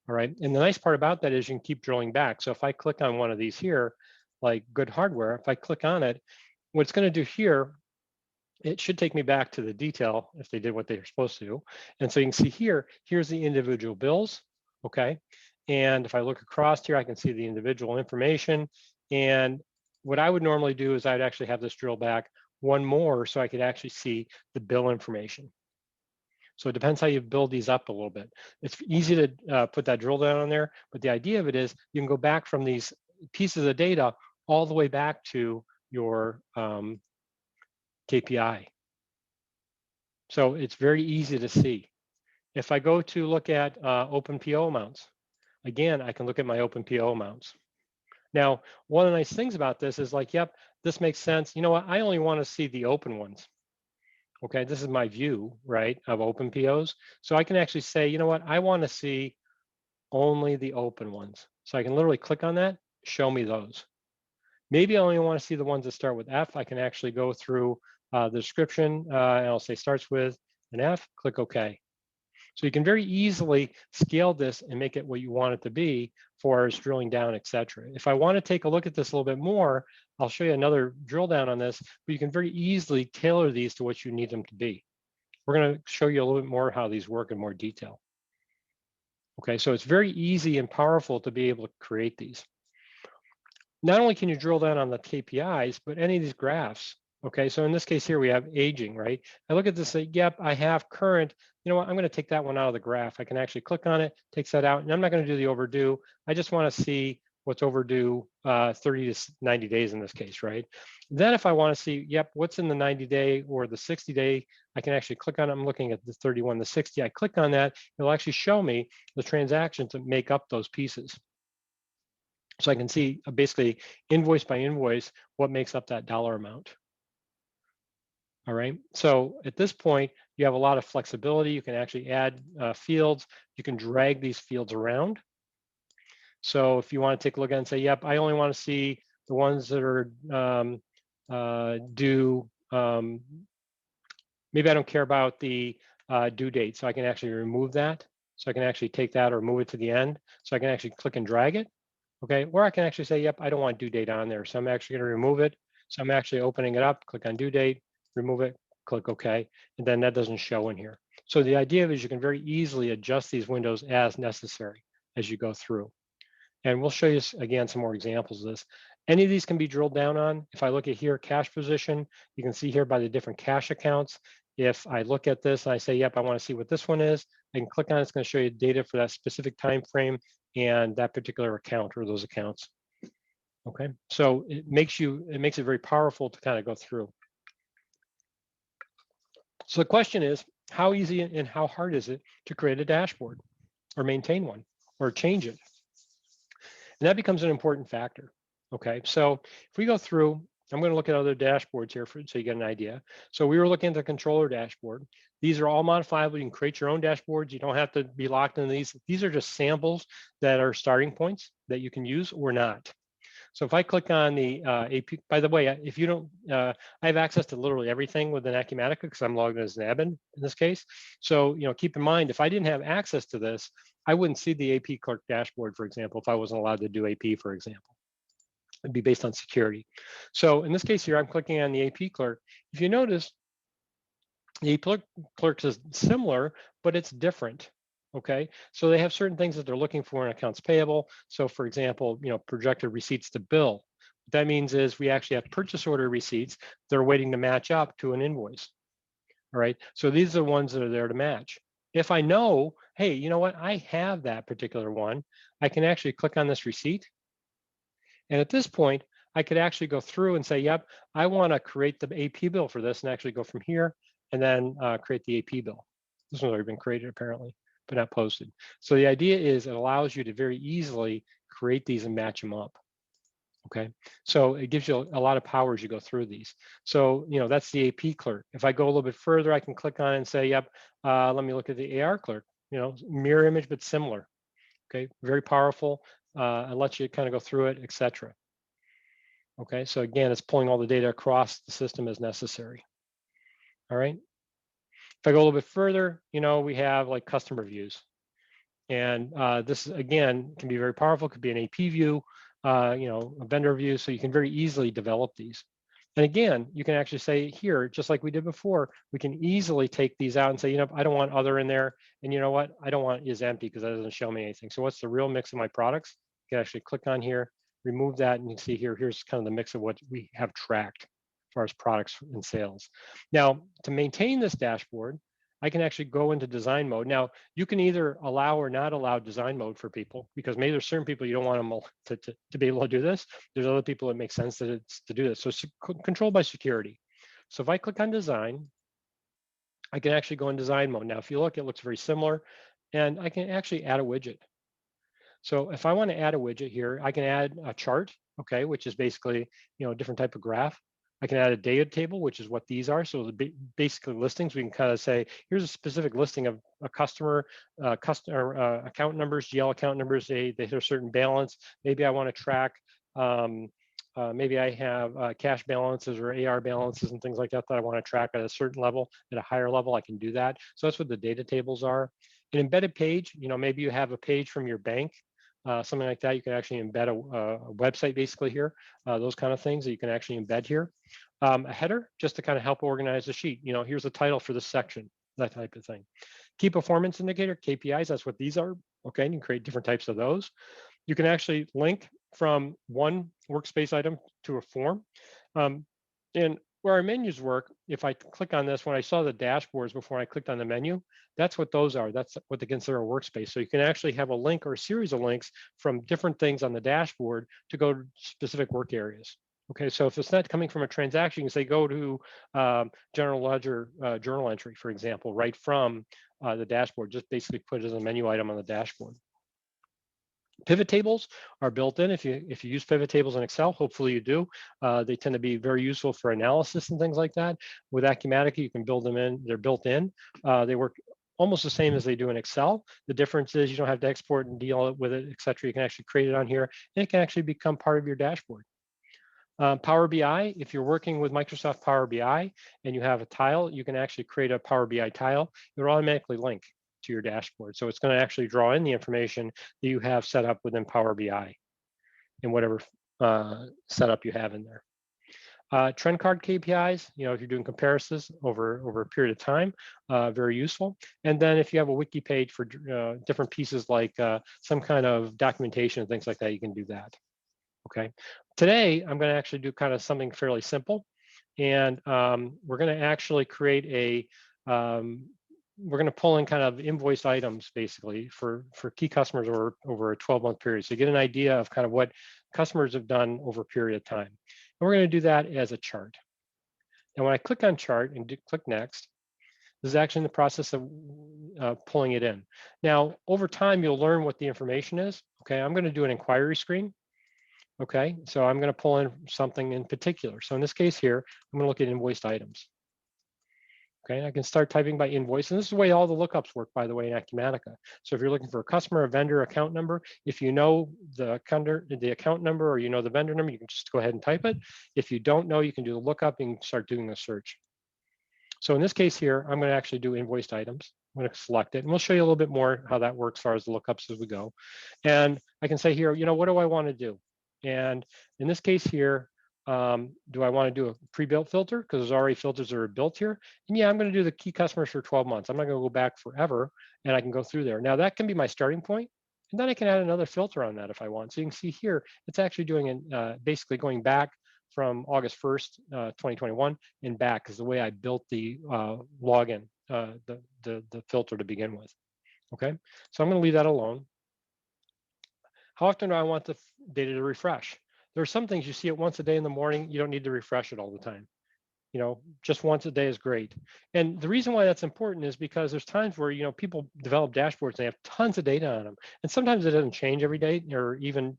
All right. And the nice part about that is you can keep drilling back. So if I click on one of these here, like good hardware, if I click on it, what it's going to do here, it should take me back to the detail if they did what they were supposed to do. And so you can see here, here's the individual bills. Okay. And if I look across here, I can see the individual information. And what I would normally do is I'd actually have this drill back one more so I could actually see the bill information. So it depends how you build these up a little bit. It's easy to put that drill down on there, but the idea of it is you can go back from these pieces of data all the way back to your KPI. So it's very easy to see. If I go to look at open PO amounts, again, I can look at my open PO amounts. Now, one of the nice things about this is like, yep, this makes sense. You know what? I only want to see the open ones. Okay, this is my view, right, of open POs. So I can actually say, you know what, I want to see only the open ones. So I can literally click on that, show me those. Maybe I only want to see the ones that start with F. I can actually go through the description and I'll say starts with an F, click OK. So you can very easily scale this and make it what you want it to be for as drilling down, et cetera. If I want to take a look at this a little bit more, I'll show you another drill down on this, but you can very easily tailor these to what you need them to be. We're going to show you a little bit more how these work in more detail. Okay, so it's very easy and powerful to be able to create these. Not only can you drill down on the KPIs, but any of these graphs. Okay, so in this case here, we have aging, right? I look at this, say, yep, I have current. You know what, I'm going to take that one out of the graph. I can actually click on it, takes that out, and I'm not going to do the overdue. I just want to see what's overdue 30 to 90 days in this case, right? Then if I want to see, yep, what's in the 90-day or the 60-day, I can actually click on it. I'm looking at the 31, the 60. I click on that. It'll actually show me the transactions that make up those pieces. So I can see basically invoice by invoice what makes up that dollar amount. All right, so at this point, you have a lot of flexibility. You can actually add fields. You can drag these fields around. So if you want to take a look at it and say, yep, I only want to see the ones that are due, maybe I don't care about the due date, so I can actually remove that. So I can actually take that or move it to the end. So I can actually click and drag it. Okay, or I can actually say, yep, I don't want due date on there. So I'm actually going to remove it. So I'm actually opening it up, click on due date, remove it, click OK, and then that doesn't show in here. So the idea is you can very easily adjust these windows as necessary as you go through. And we'll show you, again, some more examples of this. Any of these can be drilled down on. If I look at here, cash position, you can see here by the different cash accounts. If I look at this and I say, yep, I want to see what this one is, I can click on it. It's going to show you data for that specific time frame and that particular account or those accounts. Okay, so it makes it very powerful to kind of go through. So the question is, how easy and how hard is it to create a dashboard or maintain one or change it? And that becomes an important factor. Okay, so if we go through, I'm going to look at other dashboards here so you get an idea. So we were looking at the controller dashboard. These are all modifiable. You can create your own dashboards. You don't have to be locked into these. These are just samples that are starting points that you can use or not. So if I click on the AP, by the way, if you don't, I have access to literally everything within Acumatica because I'm logged in as an admin in this case. So, keep in mind, if I didn't have access to this, I wouldn't see the AP clerk dashboard, for example, if I wasn't allowed to do AP, for example. It'd be based on security. So in this case here, I'm clicking on the AP clerk. If you notice, the AP clerk is similar, but it's different. Okay, so they have certain things that they're looking for in accounts payable. So for example, projected receipts to bill. What that means is we actually have purchase order receipts that are waiting to match up to an invoice. All right, so these are the ones that are there to match. If I know, hey, you know what, I have that particular one, I can actually click on this receipt. And at this point, I could actually go through and say, yep, I want to create the AP bill for this and actually go from here and then create the AP bill. This one's already been created apparently. but not posted. So the idea is it allows you to very easily create these and match them up. Okay, so it gives you a lot of power as you go through these. So, that's the AP clerk. If I go a little bit further, I can click on it and say, yep, let me look at the AR clerk, mirror image, but similar. Okay, very powerful, and lets you kind of go through it, etc. Okay, so again, it's pulling all the data across the system as necessary. All right. If I go a little bit further, we have like customer views. And this, again, can be very powerful. It could be an AP view, a vendor view, so you can very easily develop these. And again, you can actually say here, just like we did before, we can easily take these out and say, I don't want other in there. And you know what? I don't want is empty because that doesn't show me anything. So what's the real mix of my products? You can actually click on here, remove that, and you can see here's kind of the mix of what we have tracked as far as products and sales. Now, to maintain this dashboard, I can actually go into design mode. Now, you can either allow or not allow design mode for people, because maybe there's certain people you don't want them to be able to do this. There's other people that make sense that it's to do this. So controlled by security. So if I click on design, I can actually go in design mode. Now, if you look, it looks very similar, and I can actually add a widget. So if I want to add a widget here, I can add a chart, okay, which is basically, a different type of graph. I can add a data table, which is what these are. So basically listings, we can kind of say, here's a specific listing of a customer, account numbers, GL account numbers, they hit a certain balance. Maybe I want to track, maybe I have cash balances or AR balances and things like that I want to track at a certain level, at a higher level, I can do that. So that's what the data tables are. An embedded page, maybe you have a page from your bank, something like that. You can actually embed a website basically here, those kind of things that you can actually embed here. A header, just to kind of help organize the sheet. Here's the title for this section, that type of thing. Key performance indicator, KPIs, that's what these are. Okay, and you can create different types of those. You can actually link from one workspace item to a form. And where our menus work, if I click on this, when I saw the dashboards before I clicked on the menu, that's what those are. That's what they consider a workspace. So you can actually have a link or a series of links from different things on the dashboard to go to specific work areas. Okay, so if it's not coming from a transaction, you can say go to general ledger journal entry, for example, right from the dashboard. Just basically put it as a menu item on the dashboard. Pivot tables are built in. If you use pivot tables in Excel, hopefully you do. They tend to be very useful for analysis and things like that. With Acumatica, you can build them in. They're built in. They work almost the same as they do in Excel. The difference is you don't have to export and deal with it, et cetera. You can actually create it on here, and it can actually become part of your dashboard. Power BI, if you're working with Microsoft Power BI and you have a tile, you can actually create a Power BI tile. It'll automatically link to your dashboard. So it's going to actually draw in the information that you have set up within Power BI and whatever setup you have in there. Trend card KPIs, if you're doing comparisons over a period of time, very useful. And then if you have a wiki page for different pieces like some kind of documentation and things like that, you can do that. Okay. Today, I'm going to actually do kind of something fairly simple. And we're going to actually create we're going to pull in kind of invoiced items basically for key customers over a 12-month period. So you get an idea of kind of what customers have done over a period of time. And we're going to do that as a chart. And when I click on chart and click next, this is actually in the process of pulling it in. Now, over time, you'll learn what the information is. Okay, I'm going to do an inquiry screen. Okay, so I'm going to pull in something in particular. So in this case here, I'm going to look at invoiced items. Okay, I can start typing by invoice, and this is the way all the lookups work, by the way, in Acumatica. So if you're looking for a customer, a vendor, account number, if you know the account number or you know the vendor number, you can just go ahead and type it. If you don't know, you can do the lookup and start doing the search. So in this case here, I'm going to actually do invoiced items. I'm going to select it, and we'll show you a little bit more how that works as far as the lookups as we go. And I can say here, what do I want to do? And in this case here, do I want to do a pre-built filter? Because there's already filters that are built here. And yeah, I'm going to do the key customers for 12 months. I'm not going to go back forever, and I can go through there. Now that can be my starting point, and then I can add another filter on that if I want. So you can see here, it's actually doing basically going back from August 1st, 2021 and back is the way I built the login, the filter to begin with. Okay, so I'm going to leave that alone. How often do I want the data to refresh? There are some things you see it once a day in the morning. You don't need to refresh it all the time. just once a day is great. And the reason why that's important is because there's times where, people develop dashboards and they have tons of data on them. And sometimes it doesn't change every day or even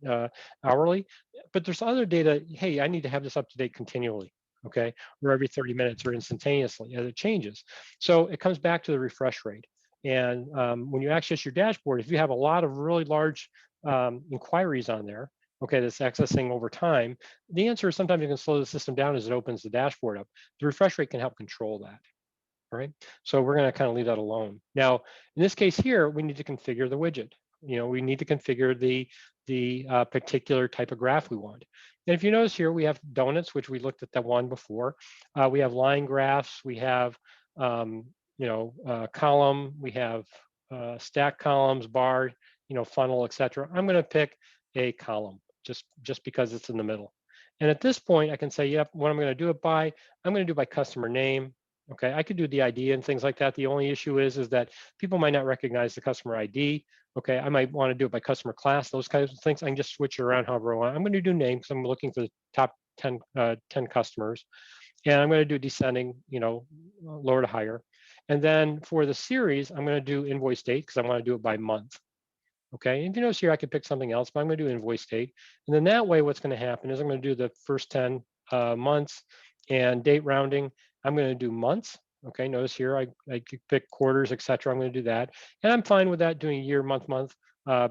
hourly, but there's other data, hey, I need to have this up to date continually, okay? Or every 30 minutes or instantaneously as it changes. So it comes back to the refresh rate. And when you access your dashboard, if you have a lot of really large inquiries on there, okay, that's accessing over time, the answer is sometimes you can slow the system down as it opens the dashboard up. The refresh rate can help control that, all right? So we're gonna kind of leave that alone. Now, in this case here, we need to configure the widget. We need to configure the particular type of graph we want. And if you notice here, we have donuts, which we looked at that one before. We have line graphs, we have column, we have stack columns, bar, funnel, etc. I'm gonna pick a column just because it's in the middle. And at this point, I can say, yep, what I'm going to do it by, I'm going to do by customer name. Okay, I could do the ID and things like that. The only issue is that people might not recognize the customer ID. Okay, I might want to do it by customer class, those kinds of things. I can just switch it around however I want. I'm going to do name because I'm looking for the top 10 customers. And I'm going to do descending, lower to higher. And then for the series, I'm going to do invoice date because I want to do it by month. Okay, and if you notice here, I could pick something else, but I'm going to do invoice date. And then that way, what's going to happen is I'm going to do the first 10 months and date rounding. I'm going to do months. Okay, notice here, I could pick quarters, etc. I'm going to do that. And I'm fine with that doing year, month,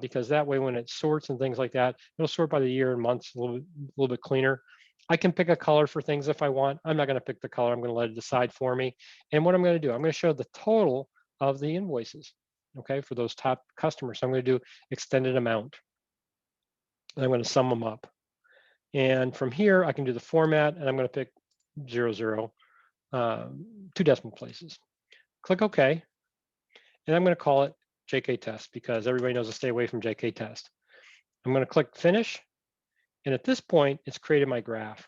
because that way, when it sorts and things like that, it'll sort by the year and months a little bit cleaner. I can pick a color for things if I want. I'm not going to pick the color. I'm going to let it decide for me. And what I'm going to do, I'm going to show the total of the invoices. Okay, for those top customers. So I'm going to do extended amount. And I'm going to sum them up. And from here, I can do the format, and I'm going to pick 00, 2 decimal places. Click OK. And I'm going to call it JK test because everybody knows to stay away from JK test. I'm going to click finish. And at this point, it's created my graph.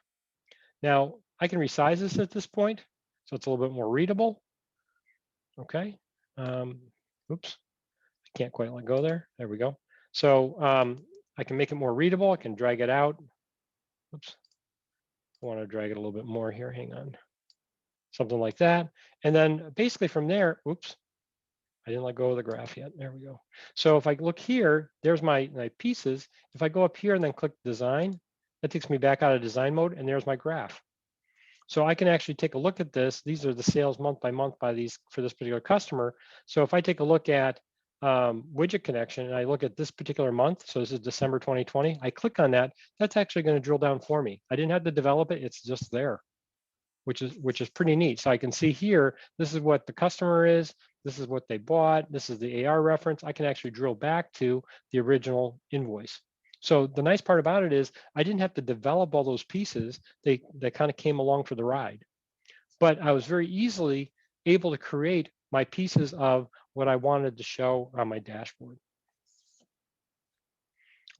Now, I can resize this at this point, so it's a little bit more readable. Okay. Oops. Can't quite let go there. There we go. So I can make it more readable. I can drag it out. Oops. I want to drag it a little bit more here. Hang on. Something like that. And then basically from there, oops, I didn't let go of the graph yet. There we go. So if I look here, there's my pieces. If I go up here and then click design, that takes me back out of design mode, and there's my graph. So I can actually take a look at this. These are the sales month by month for this particular customer. So if I take a look at widget connection and I look at this particular month, so this is December 2020, I click on that, that's actually going to drill down for me. I didn't have to develop it, it's just there, which is pretty neat. So I can see here, this is what the customer is, this is what they bought, this is the AR reference. I can actually drill back to the original invoice. So the nice part about it is I didn't have to develop all those pieces. They kind of came along for the ride. But I was very easily able to create my pieces of what I wanted to show on my dashboard.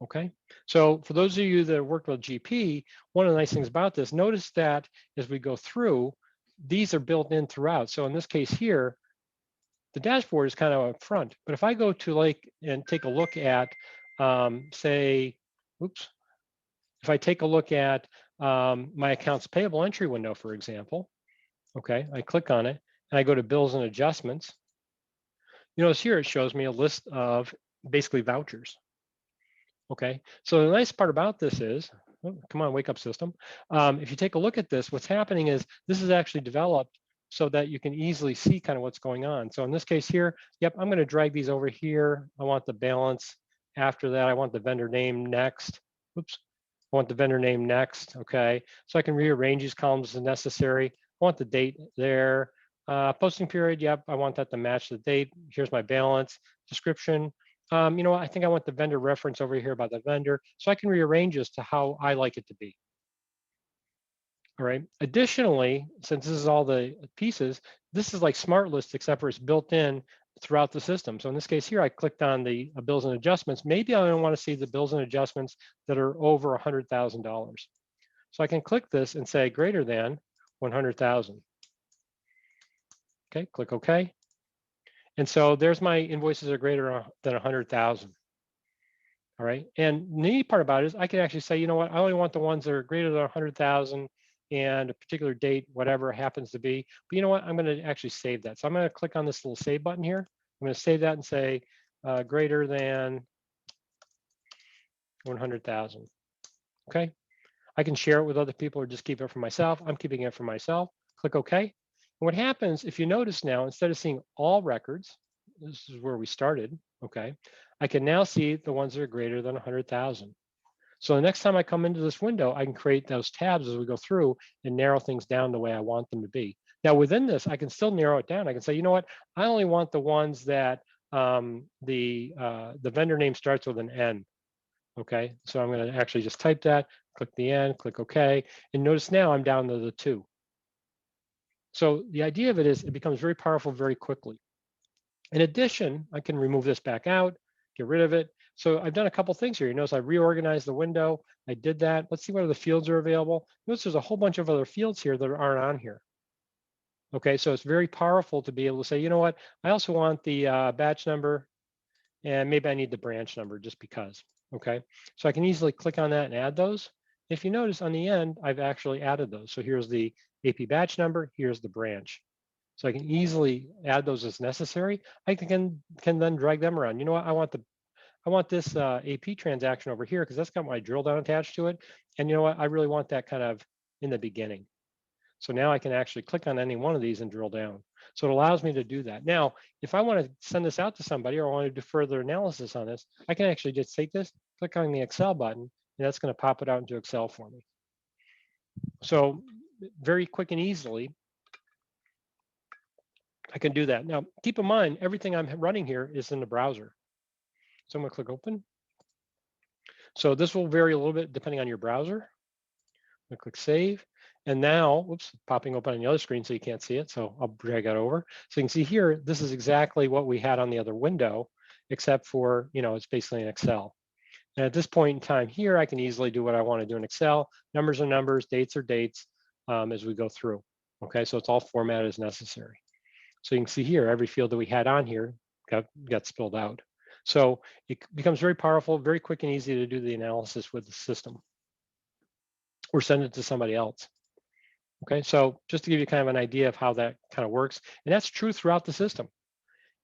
Okay, so for those of you that have worked with GP, one of the nice things about this, notice that as we go through, these are built in throughout. So in this case here, the dashboard is kind of up front. But if I go to and take a look at, say, oops, if I take a look at my accounts payable entry window, for example, okay, I click on it and I go to bills and adjustments. You notice here it shows me a list of basically vouchers. Okay, so the nice part about this is, oh, come on, wake up system. If you take a look at this, what's happening is this is actually developed so that you can easily see kind of what's going on. So in this case here, yep, I'm going to drag these over here. I want the balance. After that, I want the vendor name next. Oops, I want the vendor name next. Okay, so I can rearrange these columns as necessary. I want the date there. Posting period, yep, I want that to match the date. Here's my balance. Description, you know what, I think I want the vendor reference over here by the vendor, so I can rearrange this to how I like it to be. All right, additionally, since this is all the pieces, this is like Smart List, except for it's built in throughout the system. So in this case here, I clicked on the bills and adjustments. Maybe I don't want to see the bills and adjustments that are over $100,000. So I can click this and say greater than 100,000. Okay, click OK. And so there's my invoices are greater than 100,000. All right, and the neat part about it is I can actually say, you know what, I only want the ones that are greater than 100,000 and a particular date, whatever it happens to be. But you know what? I'm going to actually save that. So I'm going to click on this little save button here. I'm going to save that and say greater than 100,000. Okay. I can share it with other people or just keep it for myself. I'm keeping it for myself. Click OK. And what happens, if you notice now, instead of seeing all records, this is where we started, okay, I can now see the ones that are greater than 100,000. So the next time I come into this window, I can create those tabs as we go through and narrow things down the way I want them to be. Now within this, I can still narrow it down. I can say, you know what, I only want the ones that the vendor name starts with an N. Okay, so I'm going to actually just type that, click the N, click OK, and notice now I'm down to the 2. So the idea of it is it becomes very powerful very quickly. In addition, I can remove this back out, get rid of it. So I've done a couple things here. You notice I reorganized the window. I did that. Let's see what other fields are available. Notice there's a whole bunch of other fields here that aren't on here. Okay, so it's very powerful to be able to say, you know what, I also want the batch number, and maybe I need the branch number just because. Okay, so I can easily click on that and add those. If you notice on the end, I've actually added those. So here's the AP batch number, here's the branch. So I can easily add those as necessary. I can then drag them around. You know what, I want this AP transaction over here because that's got my drill down attached to it. And you know what, I really want that kind of in the beginning. So now I can actually click on any one of these and drill down. So it allows me to do that. Now, if I want to send this out to somebody or I want to do further analysis on this, I can actually just take this, click on the Excel button, and that's going to pop it out into Excel for me. So very quick and easily, I can do that. Now, keep in mind, everything I'm running here is in the browser. So I'm going to click open. So this will vary a little bit depending on your browser. I'm going to click save. And now, whoops, popping open on the other screen so you can't see it. So I'll drag that over. So you can see here, this is exactly what we had on the other window, except for, you know, it's basically an Excel. And at this point in time here, I can easily do what I want to do in Excel. Numbers are numbers, dates are dates as we go through. Okay, so it's all formatted as necessary. So you can see here, every field that we had on here got spilled out. So it becomes very powerful, very quick and easy to do the analysis with the system or send it to somebody else. Okay, so just to give you kind of an idea of how that kind of works, and that's true throughout the system.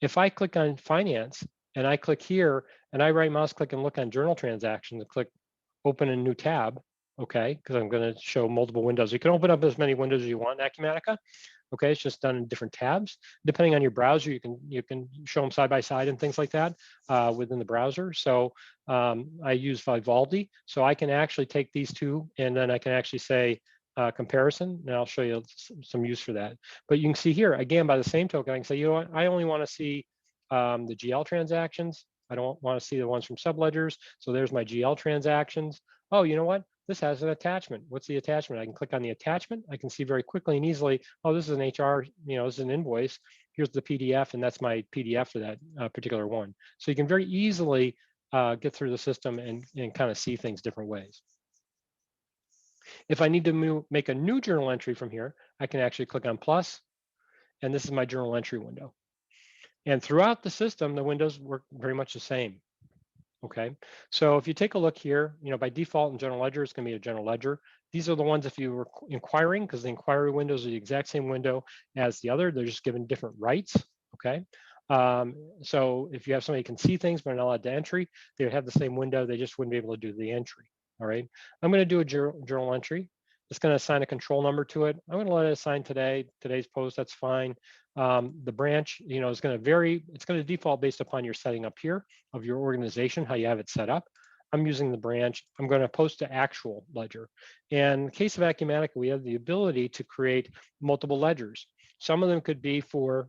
If I click on finance and I click here and I right mouse click and look on journal transactions and click open a new tab, okay, because I'm going to show multiple windows. You can open up as many windows as you want in Acumatica. Okay, it's just done in different tabs. Depending on your browser, you can show them side by side and things like that within the browser. So I use Vivaldi, so I can actually take these two and then I can actually say comparison, and I'll show you some use for that. But you can see here, again, by the same token, I can say, you know what, I only want to see the GL transactions. I don't want to see the ones from subledgers. So there's my GL transactions. Oh, you know what? This has an attachment. What's the attachment? I can click on the attachment. I can see very quickly and easily, oh, this is an HR, you know, this is an invoice. Here's the PDF, and that's my PDF for that particular one. So you can very easily get through the system and kind of see things different ways. If I need to make a new journal entry from here, I can actually click on plus, and this is my journal entry window. And throughout the system, the windows work very much the same. Okay, so if you take a look here, you know, by default in general ledger, it's going to be a general ledger. These are the ones if you were inquiring, because the inquiry windows are the exact same window as the other. They're just given different rights. Okay, so if you have somebody who can see things but are not allowed to entry, they would have the same window. They just wouldn't be able to do the entry. All right, I'm going to do a journal entry. It's going to assign a control number to it. I'm going to let it assign today's post. That's fine. The branch, you know, is going to vary. It's going to default based upon your setting up here of your organization, how you have it set up. I'm using the branch. I'm going to post to actual ledger. And in the case of Acumatica, we have the ability to create multiple ledgers. Some of them could be for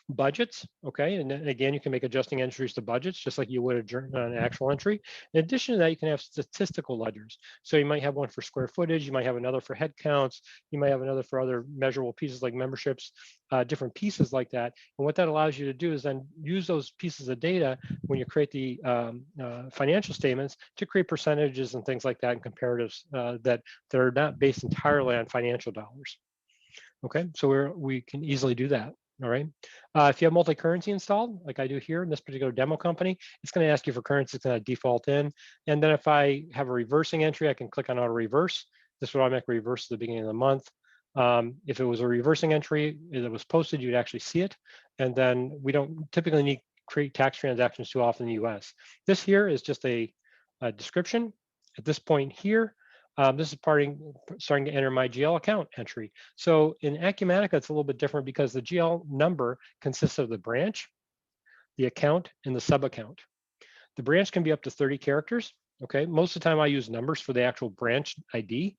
budgets, okay, and again, you can make adjusting entries to budgets just like you would an actual entry. In addition to that, you can have statistical ledgers. So you might have one for square footage, you might have another for head counts, you might have another for other measurable pieces like memberships, different pieces like that. And what that allows you to do is then use those pieces of data when you create the financial statements to create percentages and things like that and comparatives that are not based entirely on financial dollars. Okay, so we can easily do that. All right. If you have multi-currency installed, like I do here in this particular demo company, it's going to ask you for currency. It's going to default in. And then if I have a reversing entry, I can click on auto reverse. This would automatically reverse at the beginning of the month. If it was a reversing entry that was posted, you'd actually see it. And then we don't typically need to create tax transactions too often in the US. This here is just a description. At this point here, this is starting to enter my GL account entry. So in Acumatica, it's a little bit different because the GL number consists of the branch, the account, and the sub-account. The branch can be up to 30 characters. Okay, most of the time I use numbers for the actual branch ID.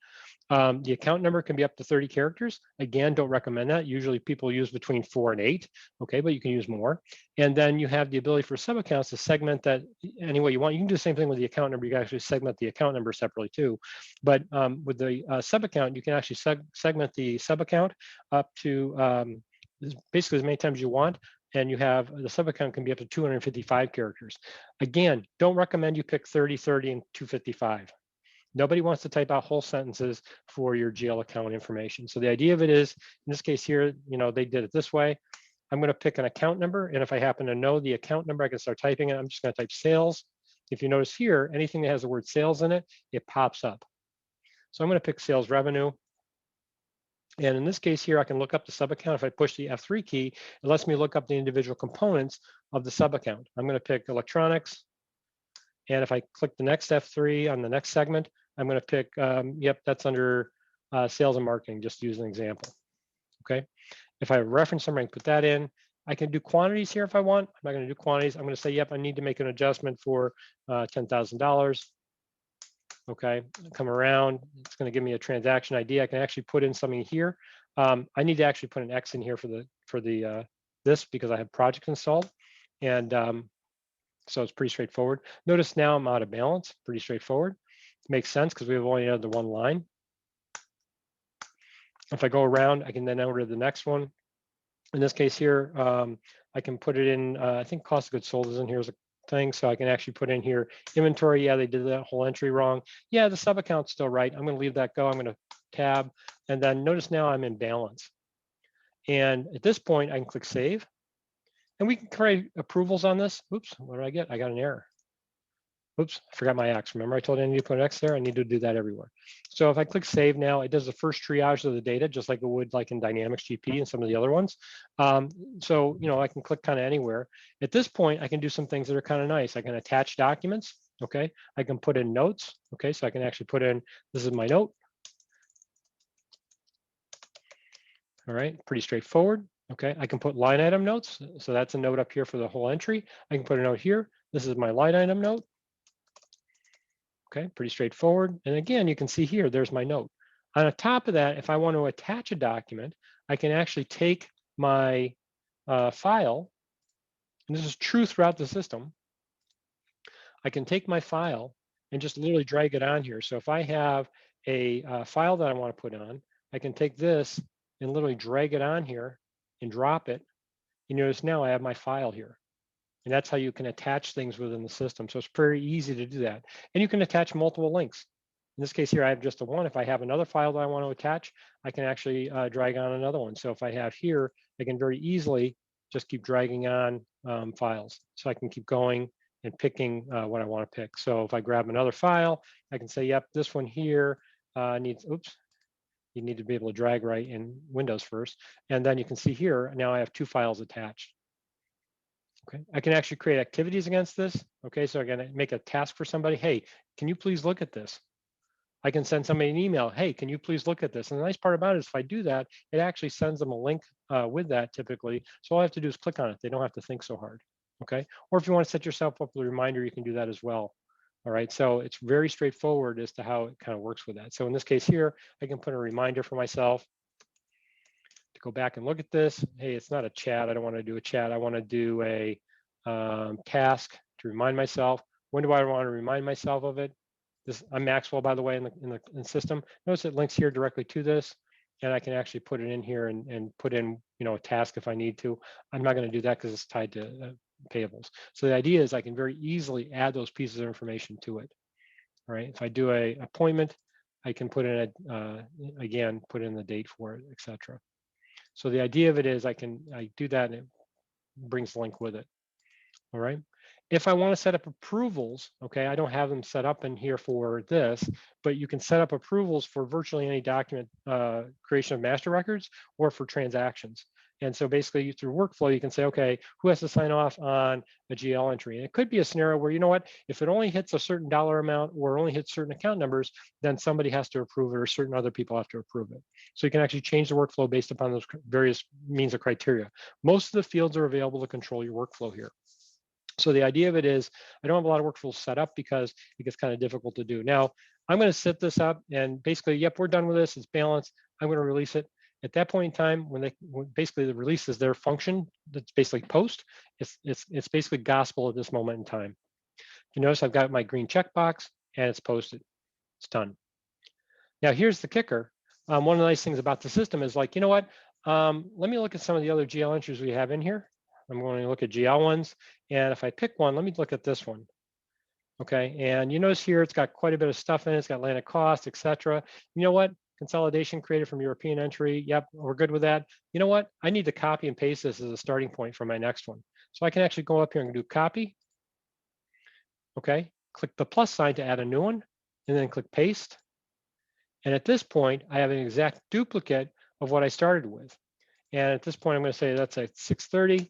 The account number can be up to 30 characters. Again, don't recommend that. Usually people use between 4 and 8, okay, but you can use more. And then you have the ability for sub-accounts to segment that any way you want. You can do the same thing with the account number. You can actually segment the account number separately too. But with the sub-account, you can actually segment the sub-account up to basically as many times as you want. And you have the sub-account can be up to 255 characters. Again, don't recommend you pick 30, 30, and 255. Nobody wants to type out whole sentences for your GL account information. So the idea of it is, in this case here, they did it this way. I'm going to pick an account number, and if I happen to know the account number, I can start typing it. I'm just going to type sales. If you notice here, anything that has the word sales in it, it pops up. So I'm going to pick sales revenue. And in this case here, I can look up the sub-account. If I push the F3 key, it lets me look up the individual components of the sub-account. I'm going to pick electronics. And if I click the next F3 on the next segment, I'm going to pick, yep, that's under sales and marketing, just to use an example. Okay. If I have a reference number, I can put that in. I can do quantities here if I want. I'm not going to do quantities. I'm going to say, yep, I need to make an adjustment for $10,000. Okay, come around, it's going to give me a transaction ID. I can actually put in something here. I need to actually put an X in here for this because I have project installed. And so it's pretty straightforward. Notice now I'm out of balance, pretty straightforward. It makes sense because we've only had the one line. If I go around, I can then enter the next one. In this case here, I can put it in, I think cost of goods sold is in here as a thing, so I can actually put in here inventory. Yeah, they did that whole entry wrong. Yeah, the sub account's still right. I'm going to leave that go. I'm going to tab, and then notice now I'm in balance. And at this point, I can click save, and we can create approvals on this. Oops, what did I get? I got an error. Oops, I forgot my X. Remember I told you I need to put an X there? I need to do that everywhere. So if I click save now, it does the first triage of the data, just like it would like in Dynamics GP and some of the other ones. So, I can click kind of anywhere. At this point, I can do some things that are kind of nice. I can attach documents, okay? I can put in notes, okay? So I can actually put in, this is my note. All right, pretty straightforward, okay? I can put line item notes. So that's a note up here for the whole entry. I can put a note here. This is my line item note. Okay, pretty straightforward. And again, you can see here, there's my note. On the top of that, if I want to attach a document, I can actually take my file, and this is true throughout the system. I can take my file and just literally drag it on here. So if I have a file that I want to put on, I can take this and literally drag it on here and drop it. You notice now I have my file here. And that's how you can attach things within the system. So it's pretty easy to do that. And you can attach multiple links. In this case here, I have just the one. If I have another file that I want to attach, I can actually drag on another one. So if I have here, I can very easily just keep dragging on files. So I can keep going and picking what I want to pick. So if I grab another file, I can say, yep, this one here needs, oops, you need to be able to drag right in Windows first. And then you can see here, now I have 2 files attached. Okay, I can actually create activities against this. Okay, so I'm going to make a task for somebody. Hey, can you please look at this? I can send somebody an email. Hey, can you please look at this? And the nice part about it is if I do that, it actually sends them a link with that typically. So all I have to do is click on it. They don't have to think so hard. Okay, or if you want to set yourself up with a reminder, you can do that as well. All right, so it's very straightforward as to how it kind of works with that. So in this case here, I can put a reminder for myself to go back and look at this. Hey, it's not a chat. I don't want to do a chat. I want to do a task to remind myself. When do I want to remind myself of it? I'm Maxwell, by the way, in the system. Notice it links here directly to this, and I can actually put it in here and put in a task if I need to. I'm not going to do that because it's tied to payables. So the idea is I can very easily add those pieces of information to it. All right. If I do a appointment, I can put in again put in the date for it, etc. So the idea of it is I do that and it brings the link with it. All right. If I want to set up approvals, okay, I don't have them set up in here for this, but you can set up approvals for virtually any document creation of master records or for transactions. And so basically through workflow, you can say, okay, who has to sign off on a GL entry? And it could be a scenario where, you know what, if it only hits a certain dollar amount or only hits certain account numbers, then somebody has to approve it or certain other people have to approve it. So you can actually change the workflow based upon those various means of criteria. Most of the fields are available to control your workflow here. So the idea of it is, I don't have a lot of workflows set up because it gets kind of difficult to do. Now, I'm going to set this up and basically, yep, we're done with this. It's balanced. I'm going to release it. At that point in time, when basically the release is their function, that's basically post. It's basically gospel at this moment in time. You notice I've got my green checkbox and it's posted. It's done. Now here's the kicker. One of the nice things about the system is like, you know what? Let me look at some of the other GL entries we have in here. I'm going to look at GL ones. And if I pick one, let me look at this one. Okay, and you notice here it's got quite a bit of stuff in it. It's got landed cost, etc. You know what? Consolidation created from European entry. Yep, we're good with that. You know what? I need to copy and paste this as a starting point for my next one. So I can actually go up here and do copy. Okay, click the plus sign to add a new one, and then click paste. And at this point, I have an exact duplicate of what I started with. And at this point, I'm going to say that's at 6:30.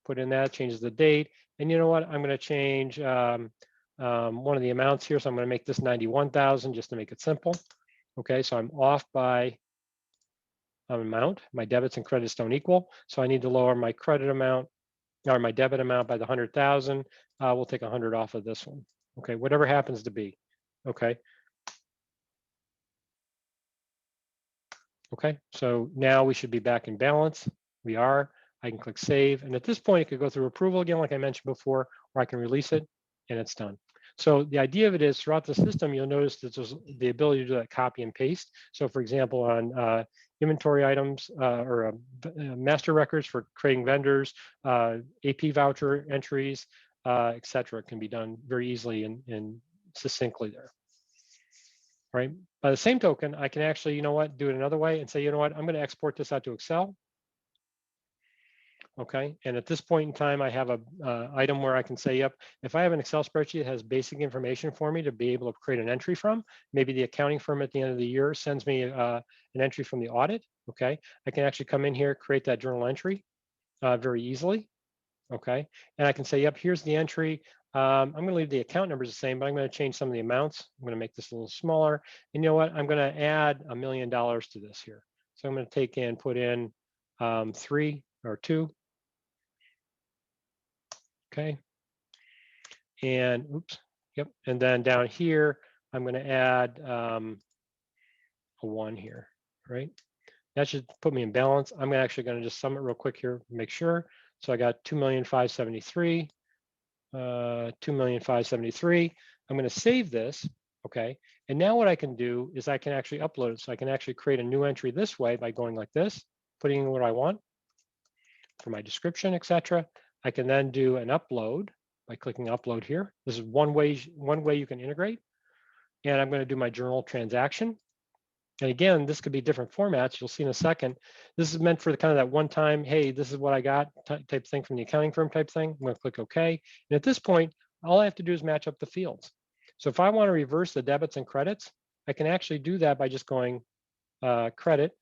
Put in that, changes the date. And you know what? I'm going to change one of the amounts here. So I'm going to make this 91,000 just to make it simple. Okay, so I'm off by an amount. My debits and credits don't equal. So I need to lower my credit amount or my debit amount by the 100,000. We'll take 100 off of this one. Okay, whatever happens to be. Okay. Okay, so now we should be back in balance. We are. I can click save. And at this point, it could go through approval again, like I mentioned before, or I can release it and it's done. So the idea of it is throughout the system, you'll notice that there's the ability to do that copy and paste. So for example, on inventory items or master records for creating vendors, AP voucher entries, et cetera, can be done very easily and succinctly there. Right. By the same token, I can actually, you know what, do it another way and say, you know what, I'm going to export this out to Excel. Okay. And at this point in time, I have a item where I can say, yep, if I have an Excel spreadsheet that has basic information for me to be able to create an entry from, maybe the accounting firm at the end of the year sends me an entry from the audit. Okay. I can actually come in here, create that journal entry very easily. Okay. And I can say, yep, here's the entry. I'm going to leave the account numbers the same, but I'm going to change some of the amounts. I'm going to make this a little smaller. And you know what? I'm going to add $1 million to this here. So I'm going to take and put in 3 or 2. Okay. And oops. Yep. And then down here, I'm going to add a 1 here, right? That should put me in balance. I'm actually going to just sum it real quick here, make sure. So I got 2,573. 2,573. I'm going to save this. Okay. And now what I can do is I can actually upload it. So I can actually create a new entry this way by going like this, putting in what I want for my description, etc. I can then do an upload by clicking upload here. This is one way you can integrate. And I'm going to do my journal transaction. And again, this could be different formats. You'll see in a second. This is meant for the kind of that one-time, hey, this is what I got type thing from the accounting firm type thing. I'm going to click OK. And at this point, all I have to do is match up the fields. So if I want to reverse the debits and credits, I can actually do that by just going credit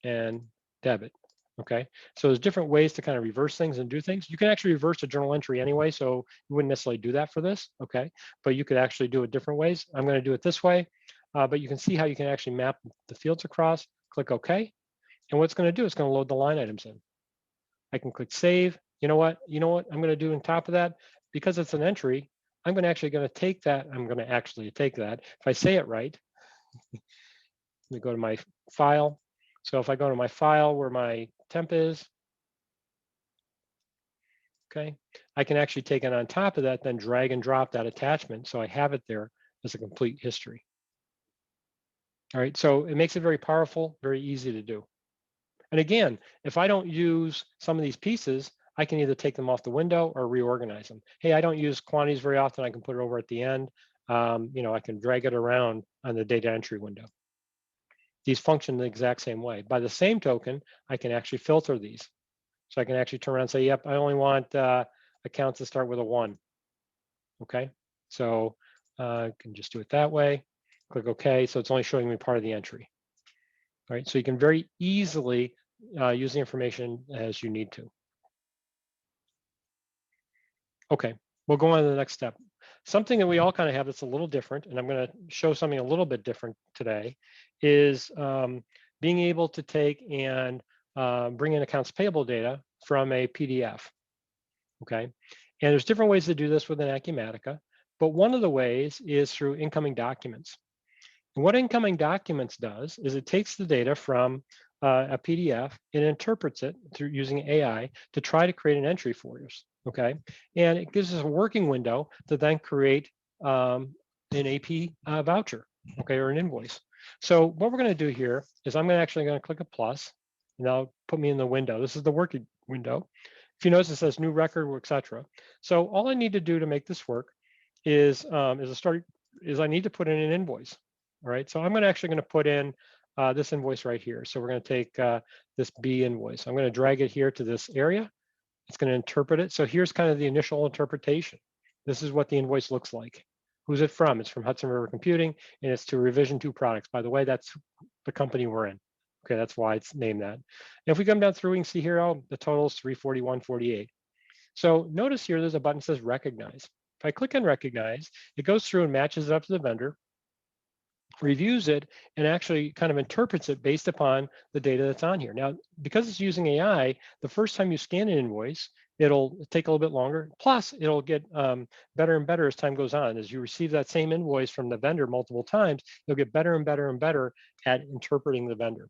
and debit. Okay, so there's different ways to kind of reverse things and do things. You can actually reverse a journal entry anyway, so you wouldn't necessarily do that for this. Okay, but you could actually do it different ways. I'm going to do it this way. But you can see how you can actually map the fields across, click OK. And what it's going to do is going to load the line items in. I can click save. You know what I'm going to do on top of that? Because it's an entry, I'm actually going to take that. If I say it right, let me go to my file. So if I go to my file where my temp is, okay, I can actually take it on top of that, then drag and drop that attachment. So I have it there as a complete history. All right, so it makes it very powerful, very easy to do. And again, if I don't use some of these pieces, I can either take them off the window or reorganize them. Hey, I don't use quantities very often. I can put it over at the end. I can drag it around on the data entry window. These function the exact same way. By the same token, I can actually filter these. So I can actually turn around and say, yep, I only want accounts that start with a 1. Okay, so I can just do it that way. Click OK. So it's only showing me part of the entry. All right, so you can very easily use the information as you need to. Okay, we'll go on to the next step. Something that we all kind of have that's a little different, and I'm going to show something a little bit different today, is being able to take and bring in accounts payable data from a PDF. Okay, and there's different ways to do this within Acumatica, but one of the ways is through incoming documents. And what incoming documents does is it takes the data from a PDF and interprets it through using AI to try to create an entry for us. Okay, and it gives us a working window to then create an AP voucher, okay, or an invoice. So what we're going to do here is I'm actually going to click a plus, and that'll put me in the window. This is the working window. If you notice, it says new record, etc. So all I need to do to make this work is I need to put in an invoice. All right, so I'm actually going to put in this invoice right here. So we're going to take this B invoice. I'm going to drag it here to this area. It's going to interpret it. So here's kind of the initial interpretation. This is what the invoice looks like. Who's it from? It's from Hudson River Computing, and it's to Revision 2 Products. By the way, that's the company we're in. Okay, that's why it's named that. And if we come down through, we can see here, oh, the total is 341.48. So notice here, there's a button that says Recognize. If I click on Recognize, it goes through and matches it up to the vendor, reviews it, and actually kind of interprets it based upon the data that's on here. Now, because it's using AI, the first time you scan an invoice, it'll take a little bit longer. Plus, it'll get better and better as time goes on. As you receive that same invoice from the vendor multiple times, you'll get better and better and better at interpreting the vendor.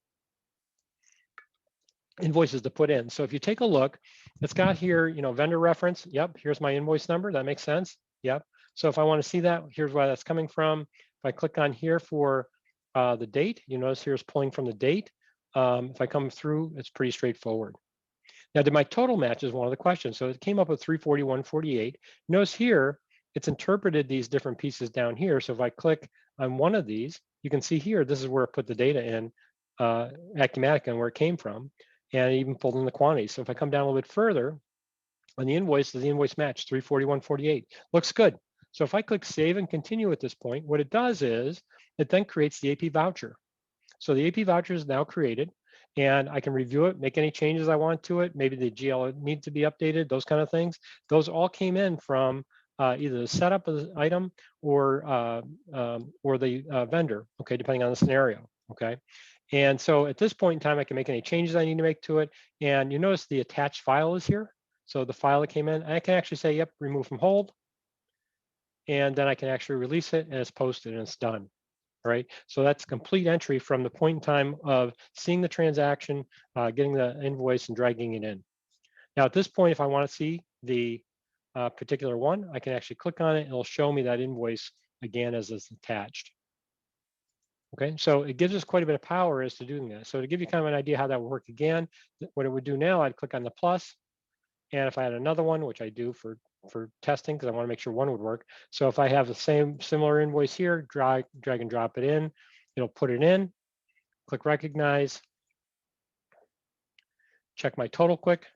Invoices to put in. So if you take a look, it's got here, you know, vendor reference. Yep, here's my invoice number. That makes sense. Yep. So if I want to see that, here's where that's coming from. If I click on here for the date, you notice here's pulling from the date. If I come through, it's pretty straightforward. Now, did my total match is one of the questions. So it came up with 341.48. Notice here, it's interpreted these different pieces down here. So if I click on one of these, you can see here, this is where it put the data in Acumatica and where it came from, and it even pulled in the quantity. So if I come down a little bit further, on the invoice, does the invoice match 341.48? Looks good. So if I click Save and Continue at this point, what it does is it then creates the AP voucher. So the AP voucher is now created, and I can review it, make any changes I want to it. Maybe the GL needs to be updated, those kind of things. Those all came in from either the setup of the item or the vendor, okay, depending on the scenario, okay? And so at this point in time, I can make any changes I need to make to it. And you notice the attached file is here. So the file that came in, I can actually say, yep, remove from hold. And then I can actually release it, and it's posted and it's done. All right, so that's complete entry from the point in time of seeing the transaction, getting the invoice and dragging it in. Now at this point, if I want to see the particular one, I can actually click on it. It'll show me that invoice again as it's attached. Okay, so it gives us quite a bit of power as to doing that. So to give you kind of an idea how that would work again, what it would do now, I'd click on the plus. And if I had another one, which I do for testing, because I want to make sure one would work. So if I have the similar invoice here, drag and drop it in, it'll put it in, click Recognize, check my total quick.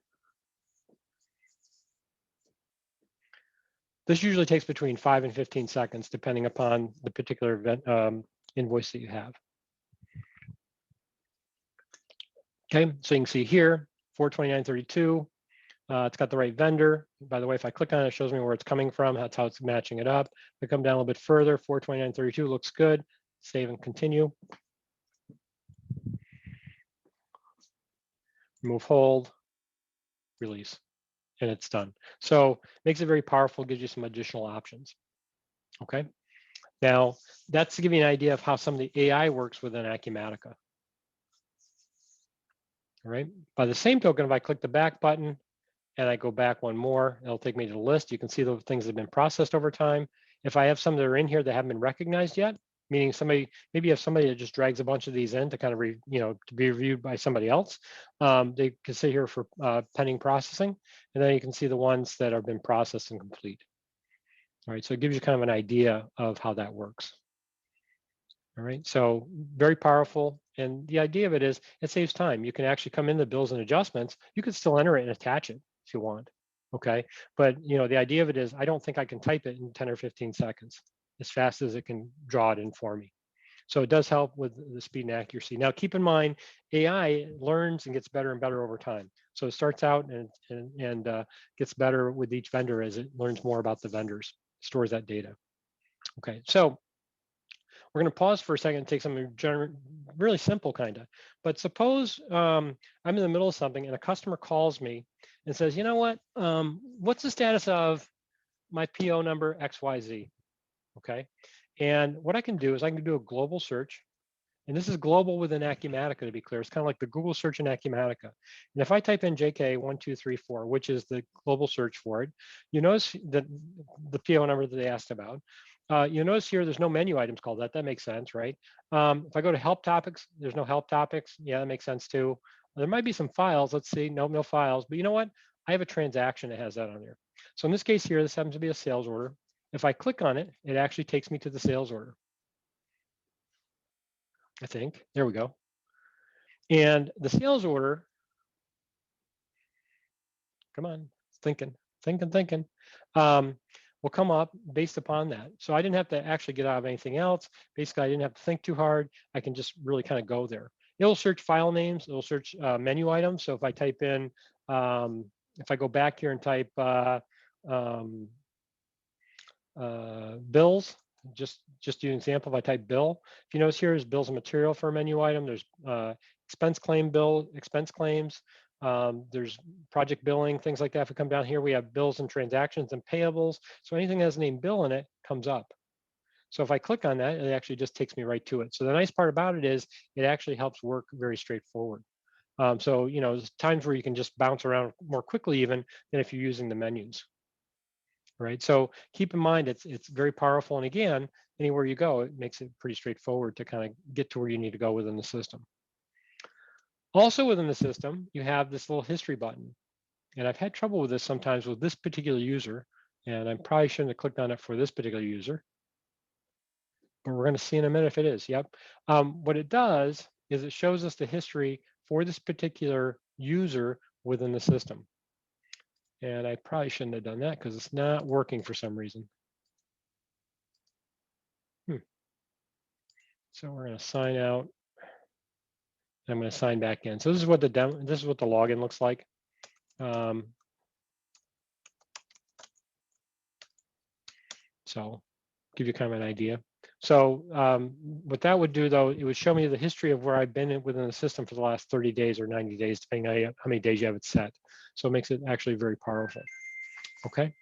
This usually takes between 5 and 15 seconds, depending upon the particular event, invoice that you have. Okay, so you can see here, 429.32. It's got the right vendor. By the way, if I click on it, it shows me where it's coming from. That's how it's matching it up. If I come down a little bit further, 429.32 looks good. Save and continue. Remove hold, release, and it's done. So makes it very powerful, gives you some additional options. Okay. Now, that's to give you an idea of how some of the AI works within Acumatica. All right. By the same token, if I click the back button, and I go back one more, it'll take me to the list. You can see the things that have been processed over time. If I have some that are in here that haven't been recognized yet, meaning maybe you have somebody that just drags a bunch of these in to kind of, to be reviewed by somebody else, they can sit here for pending processing, and then you can see the ones that have been processed and complete. All right, so it gives you kind of an idea of how that works. All right, so very powerful. And the idea of it is it saves time. You can actually come in the bills and adjustments. You can still enter it and attach it if you want. okay? But the idea of it is I don't think I can type it in 10 or 15 seconds as fast as it can draw it in for me. So it does help with the speed and accuracy. Now, keep in mind, AI learns and gets better and better over time. So it starts out and gets better with each vendor as it learns more about the vendors, stores that data. Okay, so we're going to pause for a second and take something really simple kind of. But suppose I'm in the middle of something and a customer calls me and says, you know what, what's the status of my PO number XYZ? Okay, and what I can do is I can do a global search. And this is global within Acumatica, to be clear. It's kind of like the Google search in Acumatica. And if I type in JK1234, which is the global search for it, you notice that the PO number that they asked about. You'll notice here there's no menu items called that. That makes sense, right? If I go to help topics, there's no help topics. Yeah, that makes sense too. There might be some files. Let's see, no files. But you know what? I have a transaction that has that on there. So in this case here, this happens to be a sales order. If I click on it, it actually takes me to the sales order. I think. There we go. And the sales order, come on, thinking, will come up based upon that. So I didn't have to actually get out of anything else. Basically, I didn't have to think too hard. I can just really kind of go there. It'll search file names. It'll search menu items. So if I type in, if I go back here and type bills, just use an example. If I type bill, if you notice here is bills and material for a menu item. There's expense claim bill, expense claims. There's project billing, things like that. If we come down here, we have bills and transactions and payables. So anything that has the name bill in it comes up. So if I click on that, it actually just takes me right to it. So the nice part about it is it actually helps work very straightforward. So there's times where you can just bounce around more quickly even than if you're using the menus. Right. So keep in mind, it's very powerful. And again, anywhere you go, it makes it pretty straightforward to kind of get to where you need to go within the system. Also within the system, you have this little history button. And I've had trouble with this sometimes with this particular user. And I probably shouldn't have clicked on it for this particular user. But we're going to see in a minute if it is. Yep. What it does is it shows us the history for this particular user within the system. And I probably shouldn't have done that because it's not working for some reason. So we're going to sign out. I'm going to sign back in. So this is what the login looks like. So give you kind of an idea. So what that would do, though, it would show me the history of where I've been within the system for the last 30 days or 90 days, depending on how many days you have it set. So it makes it actually very powerful. Okay.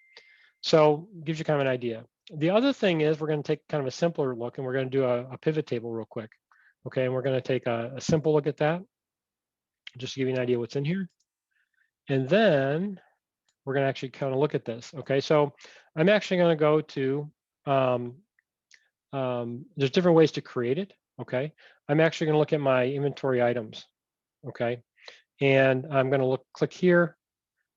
So gives you kind of an idea. The other thing is we're going to take kind of a simpler look, and we're going to do a pivot table real quick. Okay. And we're going to take a simple look at that, just to give you an idea what's in here. And then we're going to actually kind of look at this. Okay. So I'm actually going to go to, there's different ways to create it. Okay. I'm actually going to look at my inventory items. Okay. And I'm going to click here.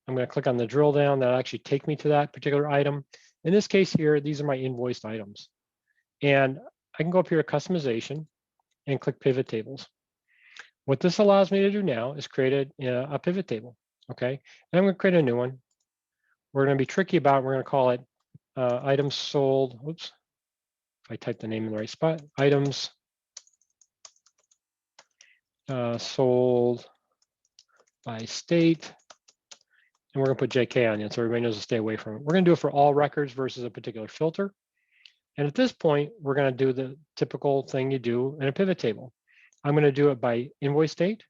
I'm going to click on the drill down. That'll actually take me to that particular item. In this case here, these are my invoiced items. And I can go up here to customization and click pivot tables. What this allows me to do now is create a pivot table. Okay. And I'm going to create a new one. We're going to be tricky about it. We're going to call it items sold. Oops. If I type the name in the right spot, items sold by state. And we're going to put JK on it so everybody knows to stay away from it. We're going to do it for all records versus a particular filter. And at this point, we're going to do the typical thing you do in a pivot table. I'm going to do it by invoice date.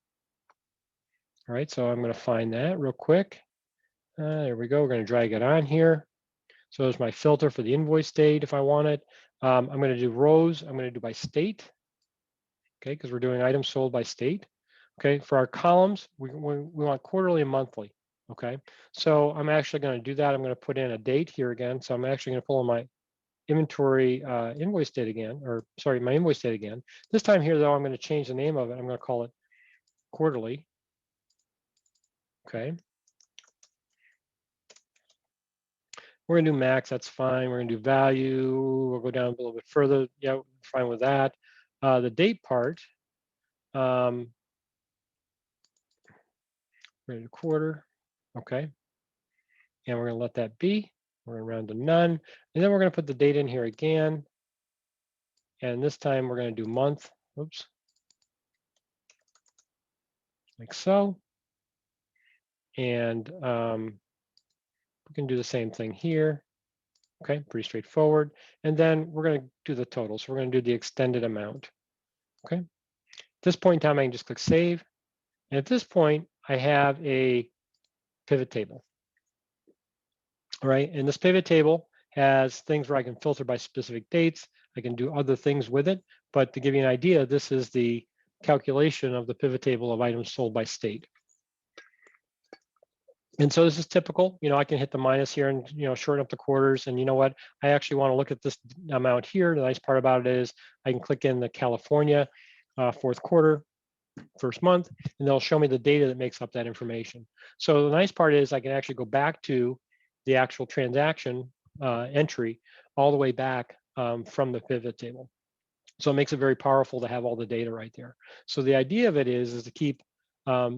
All right, so I'm going to find that real quick. There we go. We're going to drag it on here. So there's my filter for the invoice date if I want it. I'm going to do rows. I'm going to do by state. Okay, because we're doing items sold by state. Okay, for our columns, we want quarterly and monthly. Okay, so I'm actually going to do that. I'm going to put in a date here again. So I'm actually going to pull in my inventory invoice date again, or sorry, my invoice date again. This time here, though, I'm going to change the name of it. I'm going to call it quarterly. Okay. We're going to do max. That's fine. We're going to do value. We'll go down a little bit further. Yeah, fine with that. The date part. We're going to do quarter. Okay. and we're going to let that be. We're going to round to none, and then we're going to put the date in here again, and this time we're going to do month. Oops, like so, and we can do the same thing here. Okay, pretty straightforward. And then we're going to do the total. So we're going to do the extended amount. Okay. At this point in time, I can just click Save. And at this point, I have a pivot table. All right. And this pivot table has things where I can filter by specific dates. I can do other things with it. But to give you an idea, this is the calculation of the pivot table of items sold by state. And so this is typical. I can hit the minus here and, shorten up the quarters. And you know what? I actually want to look at this amount here. The nice part about it is I can click in the California fourth quarter, first month, and they'll show me the data that makes up that information. So the nice part is I can actually go back to the actual transaction entry all the way back from the pivot table. So it makes it very powerful to have all the data right there. So the idea of it is to keep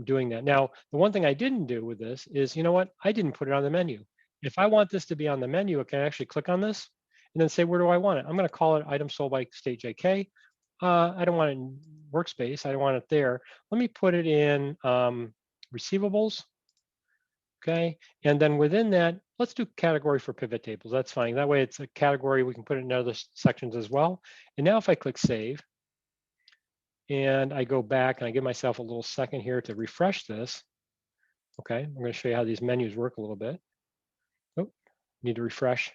doing that. Now, the one thing I didn't do with this is, you know what? I didn't put it on the menu. If I want this to be on the menu, I can actually click on this and then say, where do I want it? I'm going to call it item sold by state JK. I don't want it in workspace. I don't want it there. Let me put it in receivables. Okay. And then within that, let's do category for pivot tables. That's fine. That way it's a category. We can put it in other sections as well. And now if I click save and I go back and I give myself a little second here to refresh this. Okay. I'm going to show you how these menus work a little bit. Oh, need to refresh.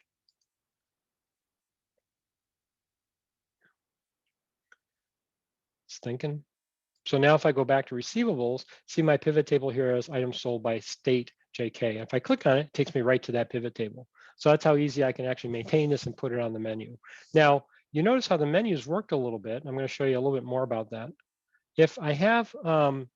It's thinking. So now if I go back to receivables, see my pivot table here as items sold by state JK. If I click on it, it takes me right to that pivot table. So that's how easy I can actually maintain this and put it on the menu. Now, you notice how the menus worked a little bit. I'm going to show you a little bit more about that. If I have the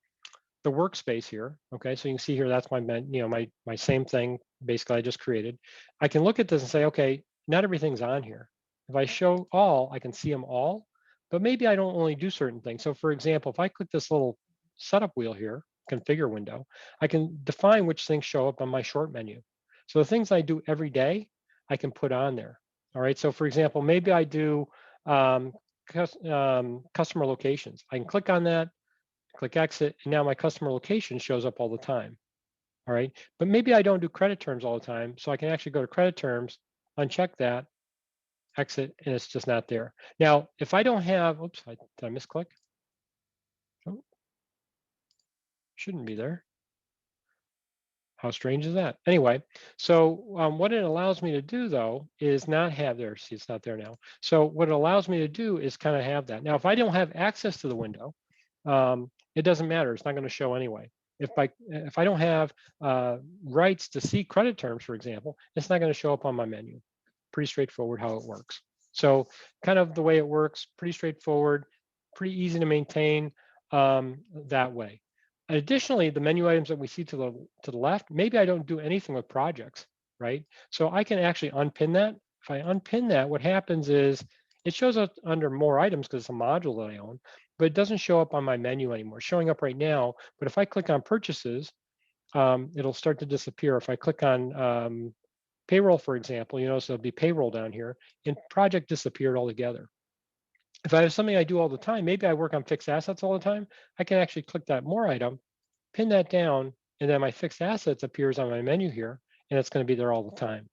workspace here, okay, so you can see here, that's my my same thing, basically I just created. I can look at this and say, okay, not everything's on here. If I show all, I can see them all, but maybe I don't only do certain things. So for example, if I click this little setup wheel here, configure window, I can define which things show up on my short menu. So the things I do every day, I can put on there. All right, so for example, maybe I do customer locations. I can click on that, click exit, and now my customer location shows up all the time. All right, but maybe I don't do credit terms all the time, so I can actually go to credit terms, uncheck that, exit, and it's just not there. Now, if I don't have, oops, did I misclick? Oh, shouldn't be there. How strange is that? Anyway, so what it allows me to do though is not have there, see it's not there now. So what it allows me to do is kind of have that. Now, if I don't have access to the window, it doesn't matter, it's not going to show anyway. If I don't have rights to see credit terms, for example, it's not going to show up on my menu. Pretty straightforward how it works. So kind of the way it works, pretty straightforward, pretty easy to maintain that way. Additionally, the menu items that we see to the left, maybe I don't do anything with projects, right? So I can actually unpin that. If I unpin that, what happens is it shows up under more items because it's a module that I own, but it doesn't show up on my menu anymore. It's showing up right now, but if I click on purchases, it'll start to disappear. If I click on payroll, for example, so there'll be payroll down here, and project disappeared altogether. If I have something I do all the time, maybe I work on fixed assets all the time, I can actually click that more item, pin that down, and then my fixed assets appears on my menu here, and it's going to be there all the time.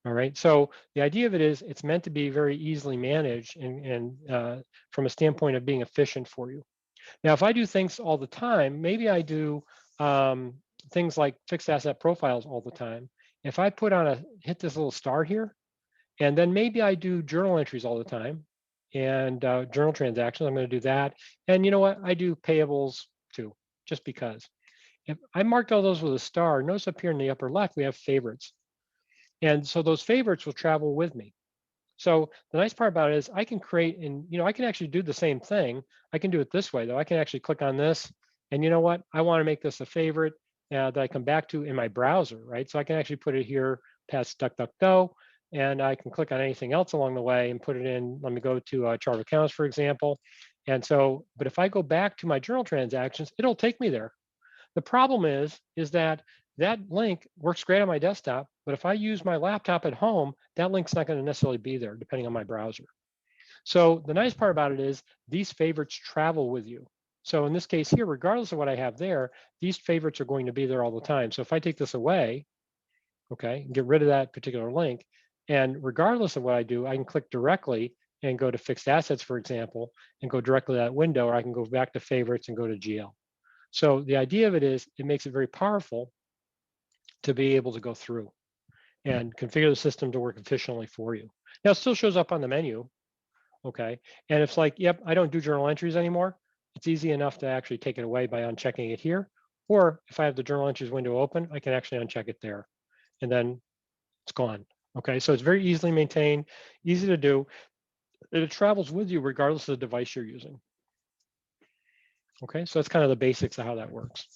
All right, so the idea of it is it's meant to be very easily managed and from a standpoint of being efficient for you. Now, if I do things all the time, maybe I do things like fixed asset profiles all the time. If I hit this little star here, and then maybe I do journal entries all the time and journal transactions, I'm going to do that. And you know what? I do payables too, just because. If I marked all those with a star, notice up here in the upper left, we have favorites. And so those favorites will travel with me. So the nice part about it is I can create, and I can actually do the same thing. I can do it this way though. I can actually click on this, and you know what? I want to make this a favorite that I come back to in my browser, right? So I can actually put it here past DuckDuckGo, and I can click on anything else along the way and put it in. Let me go to chart of accounts, for example. And so, but if I go back to my journal transactions, it'll take me there. The problem is that that link works great on my desktop, but if I use my laptop at home, that link's not going to necessarily be there depending on my browser. So the nice part about it is these favorites travel with you. So in this case here, regardless of what I have there, these favorites are going to be there all the time. So if I take this away, okay, get rid of that particular link, and regardless of what I do, I can click directly and go to fixed assets, for example, and go directly to that window, or I can go back to favorites and go to GL. So the idea of it is it makes it very powerful to be able to go through and configure the system to work efficiently for you. Now it still shows up on the menu, okay? And it's like, yep, I don't do journal entries anymore. It's easy enough to actually take it away by unchecking it here. Or if I have the journal entries window open, I can actually uncheck it there. And then it's gone. Okay, so it's very easily maintained, easy to do, and it travels with you regardless of the device you're using. Okay, so that's kind of the basics of how that works.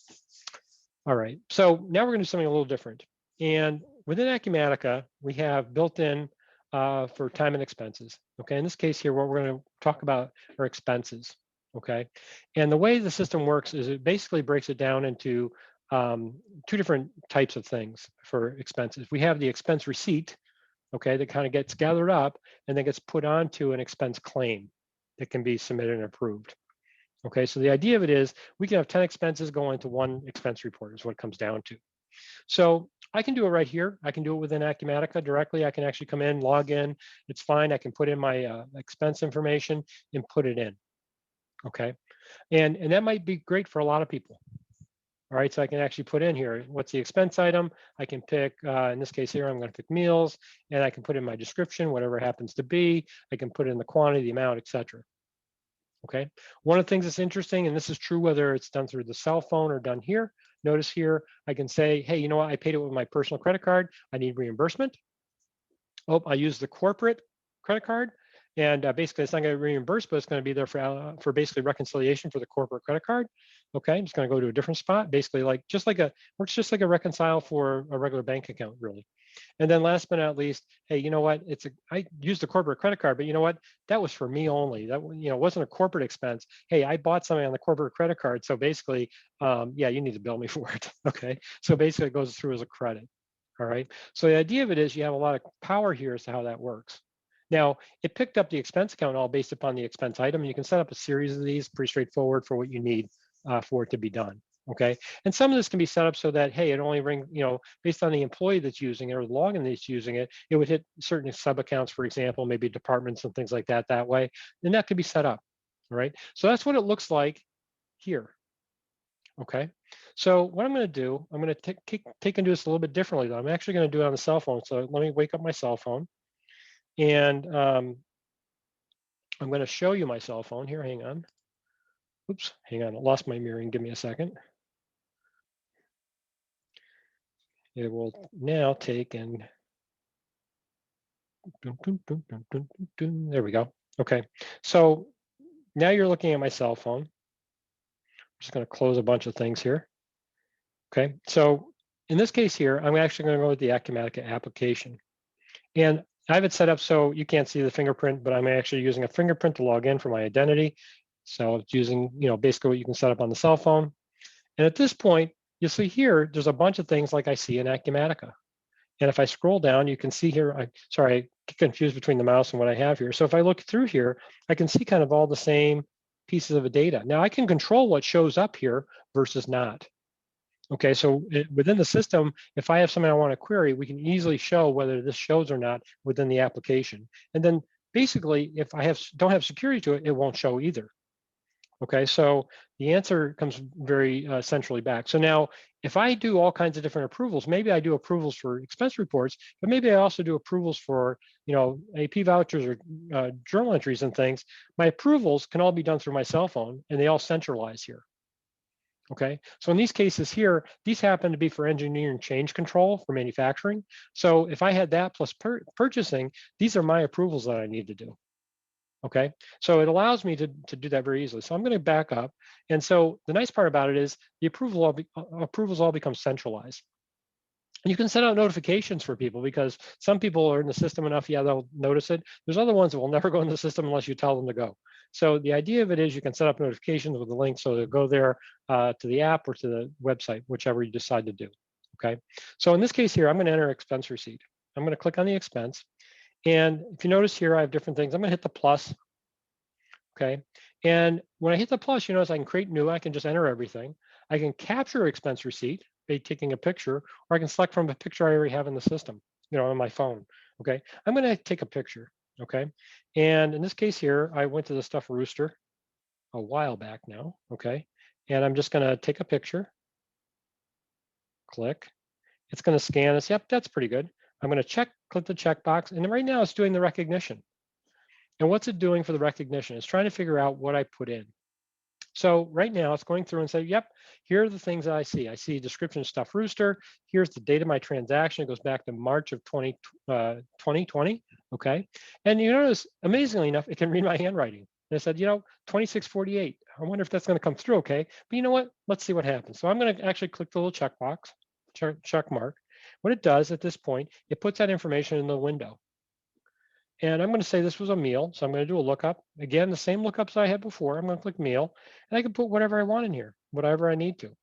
All right, so now we're going to do something a little different. And within Acumatica, we have built in for time and expenses. Okay, in this case here, what we're going to talk about are expenses. Okay, and the way the system works is it basically breaks it down into two different types of things for expenses. We have the expense receipt, okay, that kind of gets gathered up and then gets put onto an expense claim that can be submitted and approved. Okay, so the idea of it is we can have 10 expenses go into one expense report is what it comes down to. So I can do it right here. I can do it within Acumatica directly. I can actually come in, log in. It's fine. I can put in my expense information and put it in. Okay, and that might be great for a lot of people. All right, so I can actually put in here, what's the expense item? I can pick, in this case here, I'm going to pick meals, and I can put in my description, whatever it happens to be. I can put in the quantity, the amount, etc. Okay, one of the things that's interesting, and this is true whether it's done through the cell phone or done here, notice here, I can say, hey, you know what, I paid it with my personal credit card. I need reimbursement. Oh, I used the corporate credit card. And basically, it's not going to be reimbursed, but it's going to be there for basically reconciliation for the corporate credit card. Okay, I'm just going to go to a different spot, basically like works just like a reconcile for a regular bank account, really. And then last but not least, hey, you know what? I used the corporate credit card, but you know what? That was for me only. That wasn't a corporate expense. Hey, I bought something on the corporate credit card, so basically, yeah, you need to bill me for it. Okay, so basically, it goes through as a credit. All right. So the idea of it is you have a lot of power here as to how that works. Now, it picked up the expense account all based upon the expense item. You can set up a series of these, pretty straightforward for what you need for it to be done, okay? And some of this can be set up so that, hey, it only based on the employee that's using it or the login that's using it, it would hit certain sub-accounts, for example, maybe departments and things like that way, and that could be set up, all right? So that's what it looks like here, okay? So what I'm gonna do, I'm gonna take and do this a little bit differently though. I'm actually gonna do it on the cell phone. So let me wake up my cell phone. And I'm going to show you my cell phone here. Hang on. Oops, hang on. I lost my mirroring. Give me a second. It will now take and there we go. Okay. So now you're looking at my cell phone. I'm just going to close a bunch of things here. Okay. So in this case here, I'm actually going to go with the Acumatica application. And I have it set up so you can't see the fingerprint, but I'm actually using a fingerprint to log in for my identity. So it's using, basically what you can set up on the cell phone. And at this point, you'll see here, there's a bunch of things like I see in Acumatica. And if I scroll down, you can see here, I get confused between the mouse and what I have here. So if I look through here, I can see kind of all the same pieces of data. Now I can control what shows up here versus not. Okay, so within the system, if I have something I want to query, we can easily show whether this shows or not within the application. And then basically, if I don't have security to it, it won't show either. Okay, so the answer comes very centrally back. So now, if I do all kinds of different approvals, maybe I do approvals for expense reports, but maybe I also do approvals for, AP vouchers or journal entries and things. My approvals can all be done through my cell phone, and they all centralize here. Okay, so in these cases here, these happen to be for engineering change control for manufacturing. So if I had that plus purchasing, these are my approvals that I need to do. Okay, so it allows me to do that very easily. So I'm going to back up. And so the nice part about it is the approvals all become centralized. And you can set out notifications for people because some people are in the system enough, yeah, they'll notice it. There's other ones that will never go in the system unless you tell them to go. So the idea of it is you can set up notifications with a link so they'll go there to the app or to the website, whichever you decide to do. okay? So in this case here, I'm going to enter expense receipt. I'm going to click on the expense. And if you notice here, I have different things. I'm going to hit the plus, okay? And when I hit the plus, you notice I can create new. I can just enter everything. I can capture expense receipt by taking a picture, or I can select from a picture I already have in the system, on my phone, okay? I'm going to take a picture, okay? And in this case here, I went to the Stuffed Rooster a while back now, okay? And I'm just going to take a picture, click. It's going to scan this. Yep, that's pretty good. I'm going to click the checkbox, and right now it's doing the recognition. And what's it doing for the recognition? It's trying to figure out what I put in. So right now it's going through and say, yep, here are the things that I see. I see description of Stuffed Rooster. Here's the date of my transaction. It goes back to March of 2020, okay? And you notice, amazingly enough, it can read my handwriting. And I said, 2648. I wonder if that's going to come through, okay? But you know what? Let's see what happens. So I'm going to actually click the little checkbox, check mark. What it does at this point, it puts that information in the window. And I'm going to say this was a meal. So I'm going to do a lookup. Again, the same lookups I had before. I'm going to click meal. And I can put whatever I want in here, whatever I need to.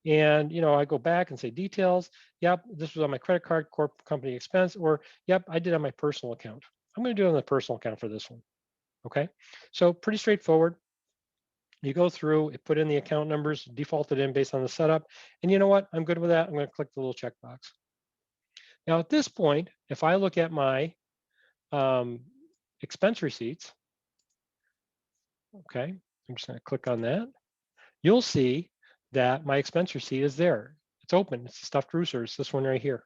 And, I go back and say details. Yep, this was on my credit card, corp company expense. Or, yep, I did on my personal account. I'm going to do it on the personal account for this one. Okay, so pretty straightforward. You go through, it put in the account numbers, defaulted in based on the setup. And you know what? I'm good with that. I'm going to click the little checkbox. Now, at this point, if I look at my expense receipts, okay, I'm just going to click on that. You'll see that my expense receipt is there. It's open. It's the Stuffed Rooster. It's this one right here.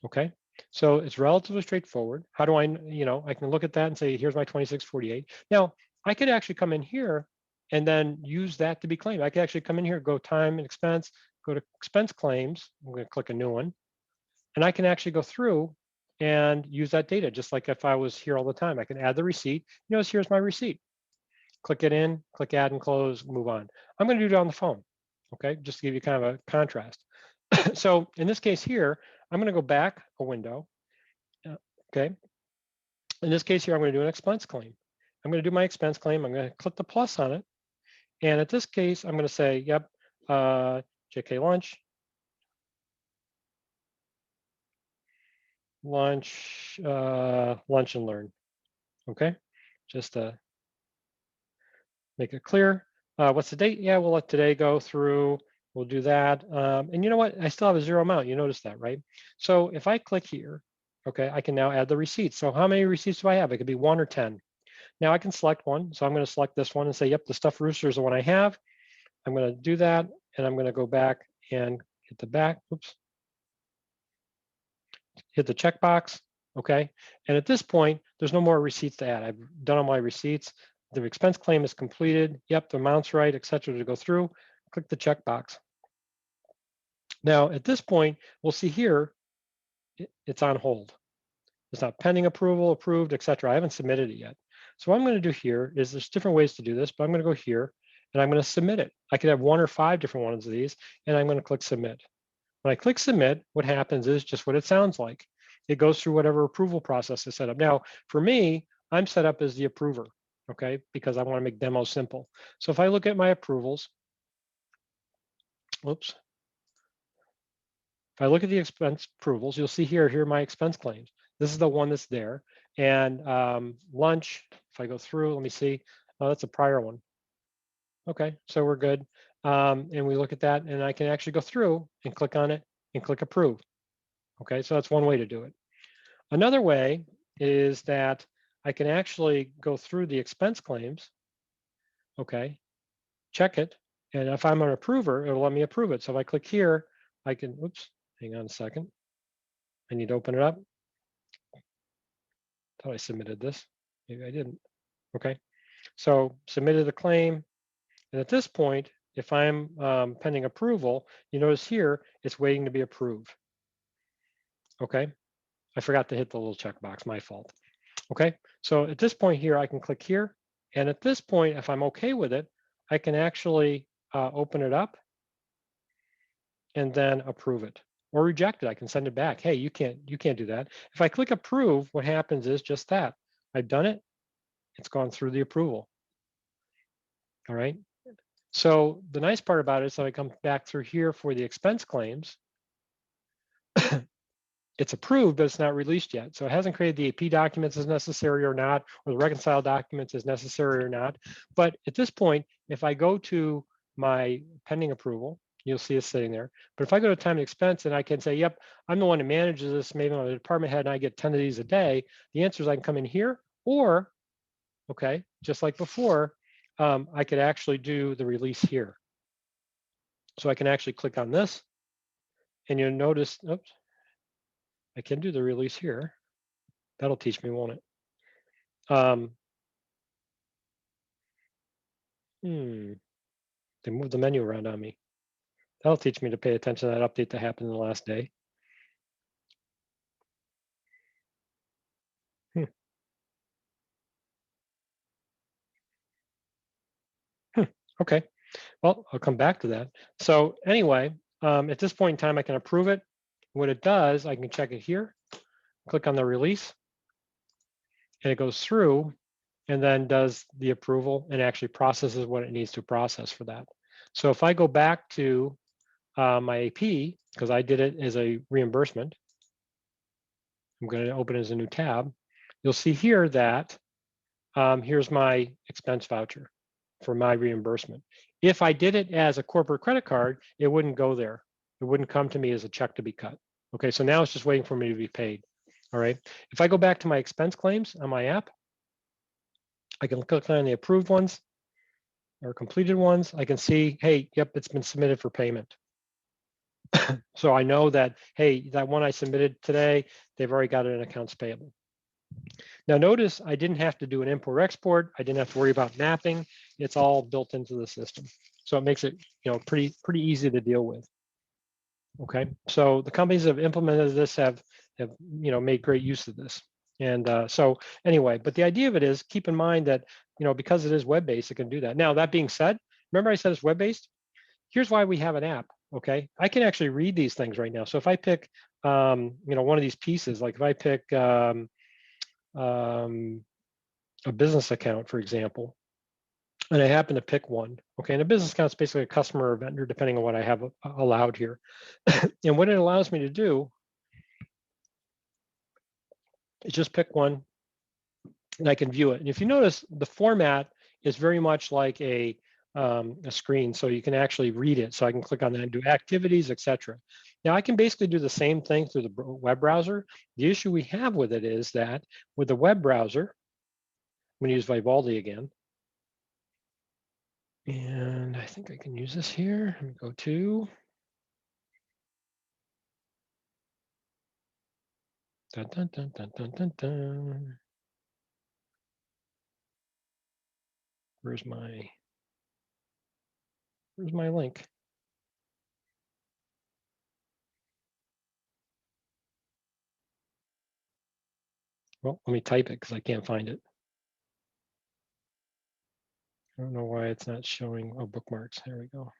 Okay, so it's relatively straightforward. How do I, I can look at that and say, here's my 2648. Now, I could actually come in here and then use that to be claimed. I could actually come in here, go time and expense, go to expense claims. I'm going to click a new one. And I can actually go through and use that data, just like if I was here all the time. I can add the receipt. Notice here's my receipt. Click it in, click add and close, move on. I'm going to do it on the phone, okay, just to give you kind of a contrast. So in this case here, I'm going to go back a window, okay. In this case here, I'm going to do an expense claim. I'm going to do my expense claim. I'm going to click the plus on it. And at this case, I'm going to say, yep, JK lunch and learn, okay, just to make it clear. What's the date? Yeah, we'll let today go through. We'll do that. And you know what? I still have a zero amount. You notice that, right? So if I click here, okay, I can now add the receipts. So how many receipts do I have? It could be 1 or 10. Now I can select one. So I'm going to select this one and say, yep, the Stuffed Rooster is the one I have. I'm going to do that. And I'm going to go back and hit the back. Oops. Hit the checkbox. Okay. And at this point, there's no more receipts to add. I've done all my receipts. The expense claim is completed. Yep, the amount's right, et cetera, to go through. Click the checkbox. Now, at this point, we'll see here, it's on hold. It's not pending approval, approved, et cetera. I haven't submitted it yet. So what I'm going to do here is there's different ways to do this, but I'm going to go here and I'm going to submit it. I could have 1 or 5 different ones of these, and I'm going to click submit. When I click submit, what happens is just what it sounds like. It goes through whatever approval process is set up. Now, for me, I'm set up as the approver, okay, because I want to make demos simple. So if I look at my approvals, oops. If I look at the expense approvals, you'll see here are my expense claims. This is the one that's there. And lunch, if I go through, let me see. Oh, that's a prior one. Okay, so we're good. And we look at that, and I can actually go through and click on it and click approve. Okay, so that's one way to do it. Another way is that I can actually go through the expense claims, okay, check it, and if I'm an approver, it will let me approve it. So if I click here, I can, oops, hang on a second. I need to open it up. Thought I submitted this. Maybe I didn't. Okay, so submitted the claim, and at this point, if I'm pending approval, you notice here, it's waiting to be approved. Okay, I forgot to hit the little checkbox, my fault. Okay, so at this point here, I can click here. And at this point, if I'm okay with it, I can actually open it up and then approve it or reject it. I can send it back. Hey, you can't do that. If I click approve, what happens is just that. I've done it. It's gone through the approval. All right. So the nice part about it is that I come back through here for the expense claims. it's approved, but it's not released yet. So it hasn't created the AP documents as necessary or not, or the reconcile documents as necessary or not. But at this point, if I go to my pending approval, you'll see it sitting there. But if I go to time and expense and I can say, yep, I'm the one who manages this, maybe I'm a department head and I get 10 of these a day, the answer is I can come in here, or, okay, just like before, I could actually do the release here. So I can actually click on this and you'll notice, oops, I can do the release here. That'll teach me, won't it? They moved the menu around on me. That'll teach me to pay attention to that update that happened in the last day. Okay, well, I'll come back to that. So anyway, at this point in time, I can approve it. What it does, I can check it here, click on the release, and it goes through and then does the approval and actually processes what it needs to process for that. So if I go back to my AP, because I did it as a reimbursement, I'm going to open it as a new tab. You'll see here that here's my expense voucher for my reimbursement. If I did it as a corporate credit card, it wouldn't go there. It wouldn't come to me as a check to be cut. Okay, so now it's just waiting for me to be paid. All right, if I go back to my expense claims on my app, I can click on the approved ones or completed ones. I can see, hey, yep, it's been submitted for payment. So I know that, hey, that one I submitted today, they've already got it in accounts payable. Now notice I didn't have to do an import export. I didn't have to worry about mapping. It's all built into the system. So it makes it, pretty easy to deal with. Okay, so the companies that have implemented this have made great use of this. And so anyway, but the idea of it is keep in mind that, because it is web-based, it can do that. Now, that being said, remember I said it's web-based? Here's why we have an app, okay? I can actually read these things right now. So if I pick, one of these pieces, like if I pick a business account, for example, and I happen to pick one, okay? And a business account is basically a customer or vendor, depending on what I have allowed here. And what it allows me to do is just pick one, and I can view it. And if you notice, the format is very much like a screen, so you can actually read it. So I can click on that and do activities, etc. Now I can basically do the same thing through the web browser. The issue we have with it is that with the web browser, I'm going to use Vivaldi again. And I think I can use this here. Let me go to dun, dun, dun, dun, dun, dun, dun. Where's my link? Well, let me type it because I can't find it. I don't know why it's not showing. Oh, bookmarks. There we go.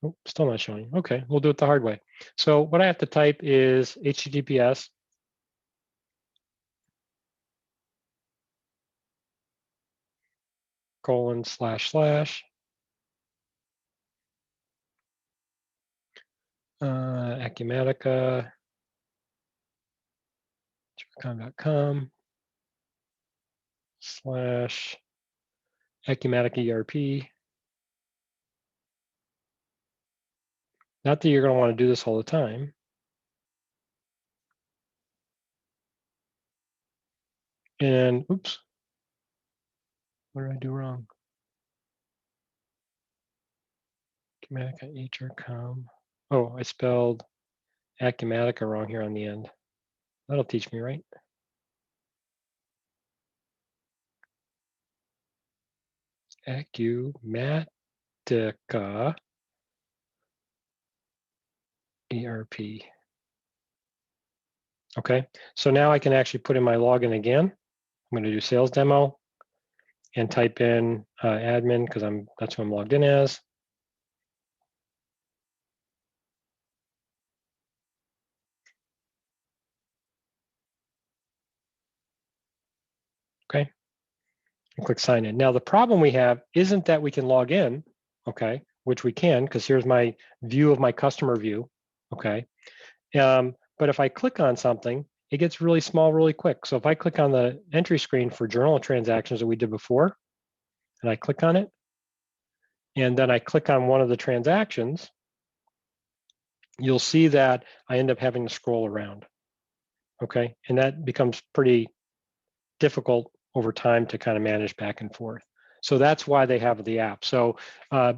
Oh, still not showing. Okay, we'll do it the hard way. So what I have to type is HTTPS / Acumatica .com / Acumatica ERP. Not that you're going to want to do this all the time. And oops, what did I do wrong? Acumatica HR.com. Oh, I spelled Acumatica wrong here on the end. That'll teach me, right? Acumatica ERP. Okay, so now I can actually put in my login again. I'm going to do sales demo and type in admin because that's what I'm logged in as. Okay, and click sign in. Now the problem we have isn't that we can log in, okay, which we can because here's my view of my customer view, okay. But if I click on something, it gets really small really quick. So if I click on the entry screen for journal transactions that we did before, and I click on it, and then I click on one of the transactions, you'll see that I end up having to scroll around, okay? And that becomes pretty difficult over time to kind of manage back and forth. So that's why they have the app. So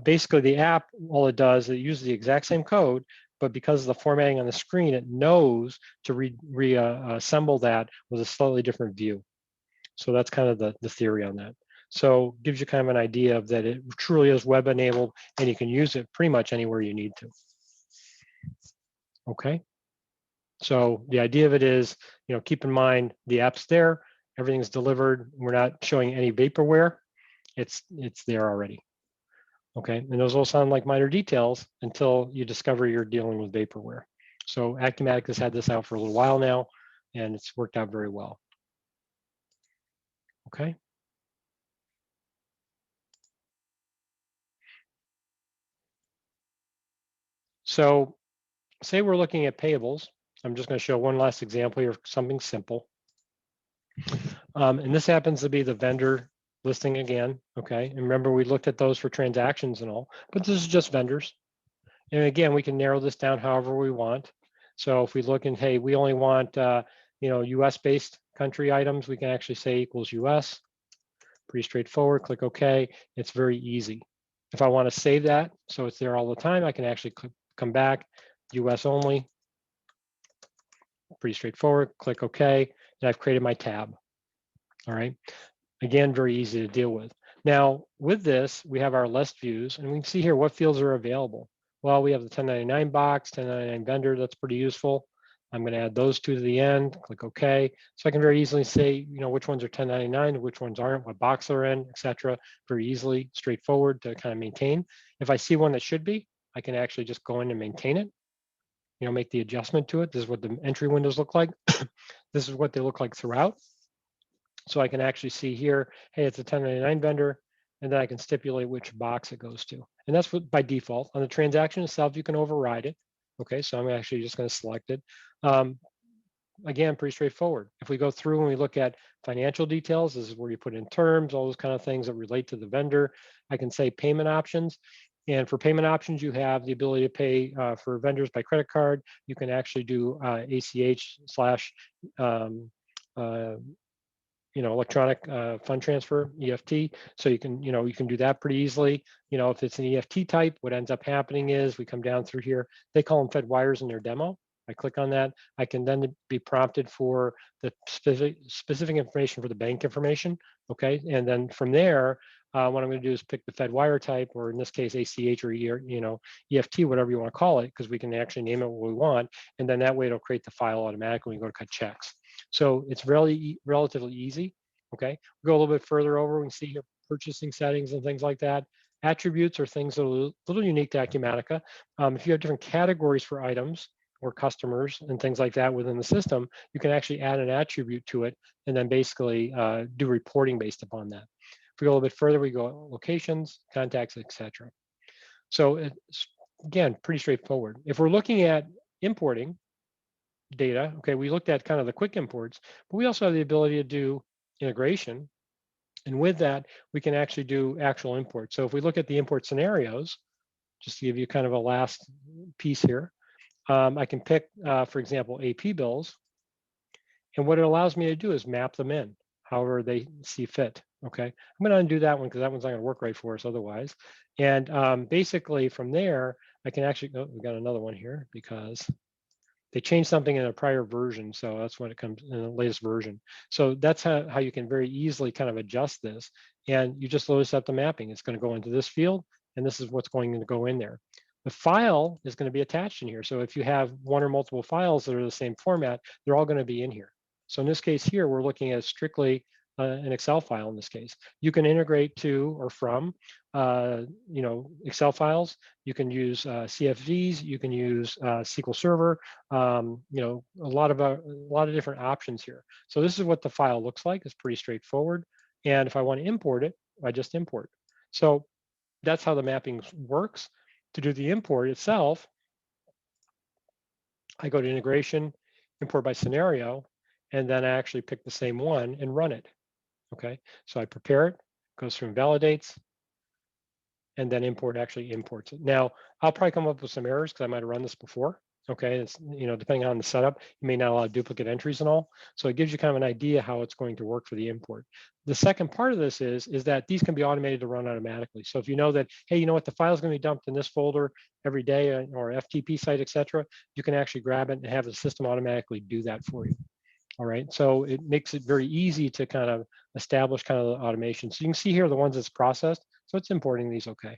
basically the app, all it does, it uses the exact same code, but because of the formatting on the screen, it knows to reassemble that with a slightly different view. So that's kind of the theory on that. So gives you kind of an idea of that it truly is web enabled and you can use it pretty much anywhere you need to. Okay. So the idea of it is, keep in mind the app's there, everything's delivered. We're not showing any vaporware. It's there already. Okay, and those all sound like minor details until you discover you're dealing with vaporware. So Acumatica has had this out for a little while now, and it's worked out very well. Okay. So say we're looking at payables. I'm just going to show one last example here of something simple. And this happens to be the vendor listing again, okay? And remember, we looked at those for transactions and all, but this is just vendors. And again, we can narrow this down however we want. So if we look and, hey, we only want, US-based country items, we can actually say equals US. Pretty straightforward, click OK. It's very easy. If I want to save that, so it's there all the time, I can actually come back, US only. Pretty straightforward, click OK, and I've created my tab. All right. Again, very easy to deal with. Now, with this, we have our list views, and we can see here what fields are available. Well, we have the 1099 box, 1099 vendor, that's pretty useful. I'm going to add those two to the end, click OK. So I can very easily say, which ones are 1099, which ones aren't, what box they're in, etc. Very easily, straightforward to kind of maintain. If I see one that should be, I can actually just go in and maintain it, make the adjustment to it. This is what the entry windows look like. This is what they look like throughout. So I can actually see here, hey, it's a 1099 vendor, and then I can stipulate which box it goes to. And that's what by default. On the transaction itself, you can override it. Okay, so I'm actually just going to select it. Again, pretty straightforward. If we go through and we look at financial details, this is where you put in terms, all those kind of things that relate to the vendor. I can say payment options. And for payment options, you have the ability to pay for vendors by credit card. You can actually do ACH / electronic fund transfer, EFT. So you can do that pretty easily. If it's an EFT type, what ends up happening is we come down through here. They call them Fed wires in their demo. I click on that. I can then be prompted for the specific information for the bank information. Okay, and then from there, what I'm going to do is pick the Fed wire type, or in this case, ACH or EFT, whatever you want to call it, because we can actually name it what we want, and then that way it'll create the file automatically when we go to cut checks. So it's really relatively easy. Okay, we go a little bit further over. We can see here purchasing settings and things like that. Attributes are things that are a little unique to Acumatica. If you have different categories for items or customers and things like that within the system, you can actually add an attribute to it and then basically do reporting based upon that. If we go a little bit further, we go locations, contacts, etc. So it's, again, pretty straightforward. If we're looking at importing data, okay, we looked at kind of the quick imports, but we also have the ability to do integration. And with that, we can actually do actual imports. So if we look at the import scenarios, just to give you kind of a last piece here, I can pick, for example, AP bills. And what it allows me to do is map them in however they see fit. Okay, I'm going to undo that one because that one's not going to work right for us otherwise. And basically from there, I can actually, oh, we got another one here because they changed something in a prior version. So that's when it comes in the latest version. So that's how you can very easily kind of adjust this. And you just load up the mapping. It's going to go into this field, and this is what's going to go in there. The file is going to be attached in here. So if you have one or multiple files that are the same format, they're all going to be in here. So in this case here, we're looking at strictly an Excel file in this case. You can integrate to or from, Excel files. You can use CFVs. You can use SQL Server. A lot of different options here. So this is what the file looks like. It's pretty straightforward. And if I want to import it, I just import. So that's how the mapping works. To do the import itself, I go to integration, import by scenario, and then I actually pick the same one and run it. Okay, so I prepare it, goes through and validates, and then import actually imports it. Now, I'll probably come up with some errors because I might have run this before. Okay, it's, depending on the setup, you may not allow duplicate entries and all. So it gives you kind of an idea how it's going to work for the import. The second part of this is that these can be automated to run automatically. So if you know that, hey, you know what, the file is going to be dumped in this folder every day or FTP site, etc., you can actually grab it and have the system automatically do that for you. All right, so it makes it very easy to kind of establish kind of the automation. So you can see here the ones that's processed. So it's importing these okay.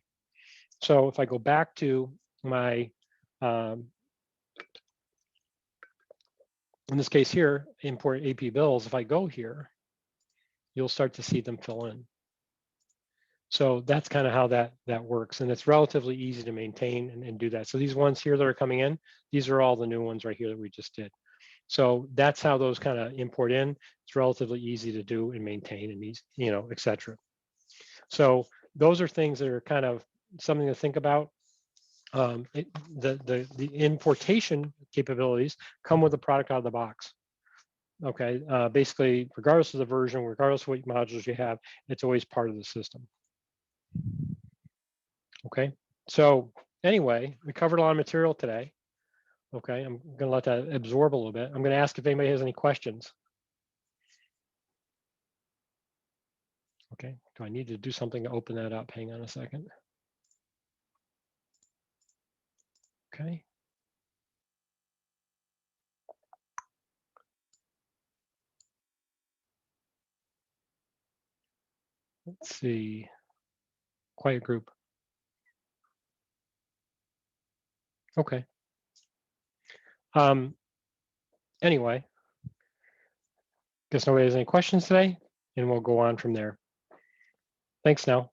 So if I go back to my, in this case here, import AP bills, if I go here, you'll start to see them fill in. So that's kind of how that works. And it's relatively easy to maintain and do that. So these ones here that are coming in, these are all the new ones right here that we just did. So that's how those kind of import in. It's relatively easy to do and maintain and these, et cetera. So those are things that are kind of something to think about. The importation capabilities come with the product out of the box. Okay, basically, regardless of the version, regardless of what modules you have, it's always part of the system. Okay, so anyway, we covered a lot of material today. Okay, I'm going to let that absorb a little bit. I'm going to ask if anybody has any questions. Okay, do I need to do something to open that up? Hang on a second. Okay. Let's see. Quiet group. Okay. Anyway, guess nobody has any questions today, and we'll go on from there. Thanks now.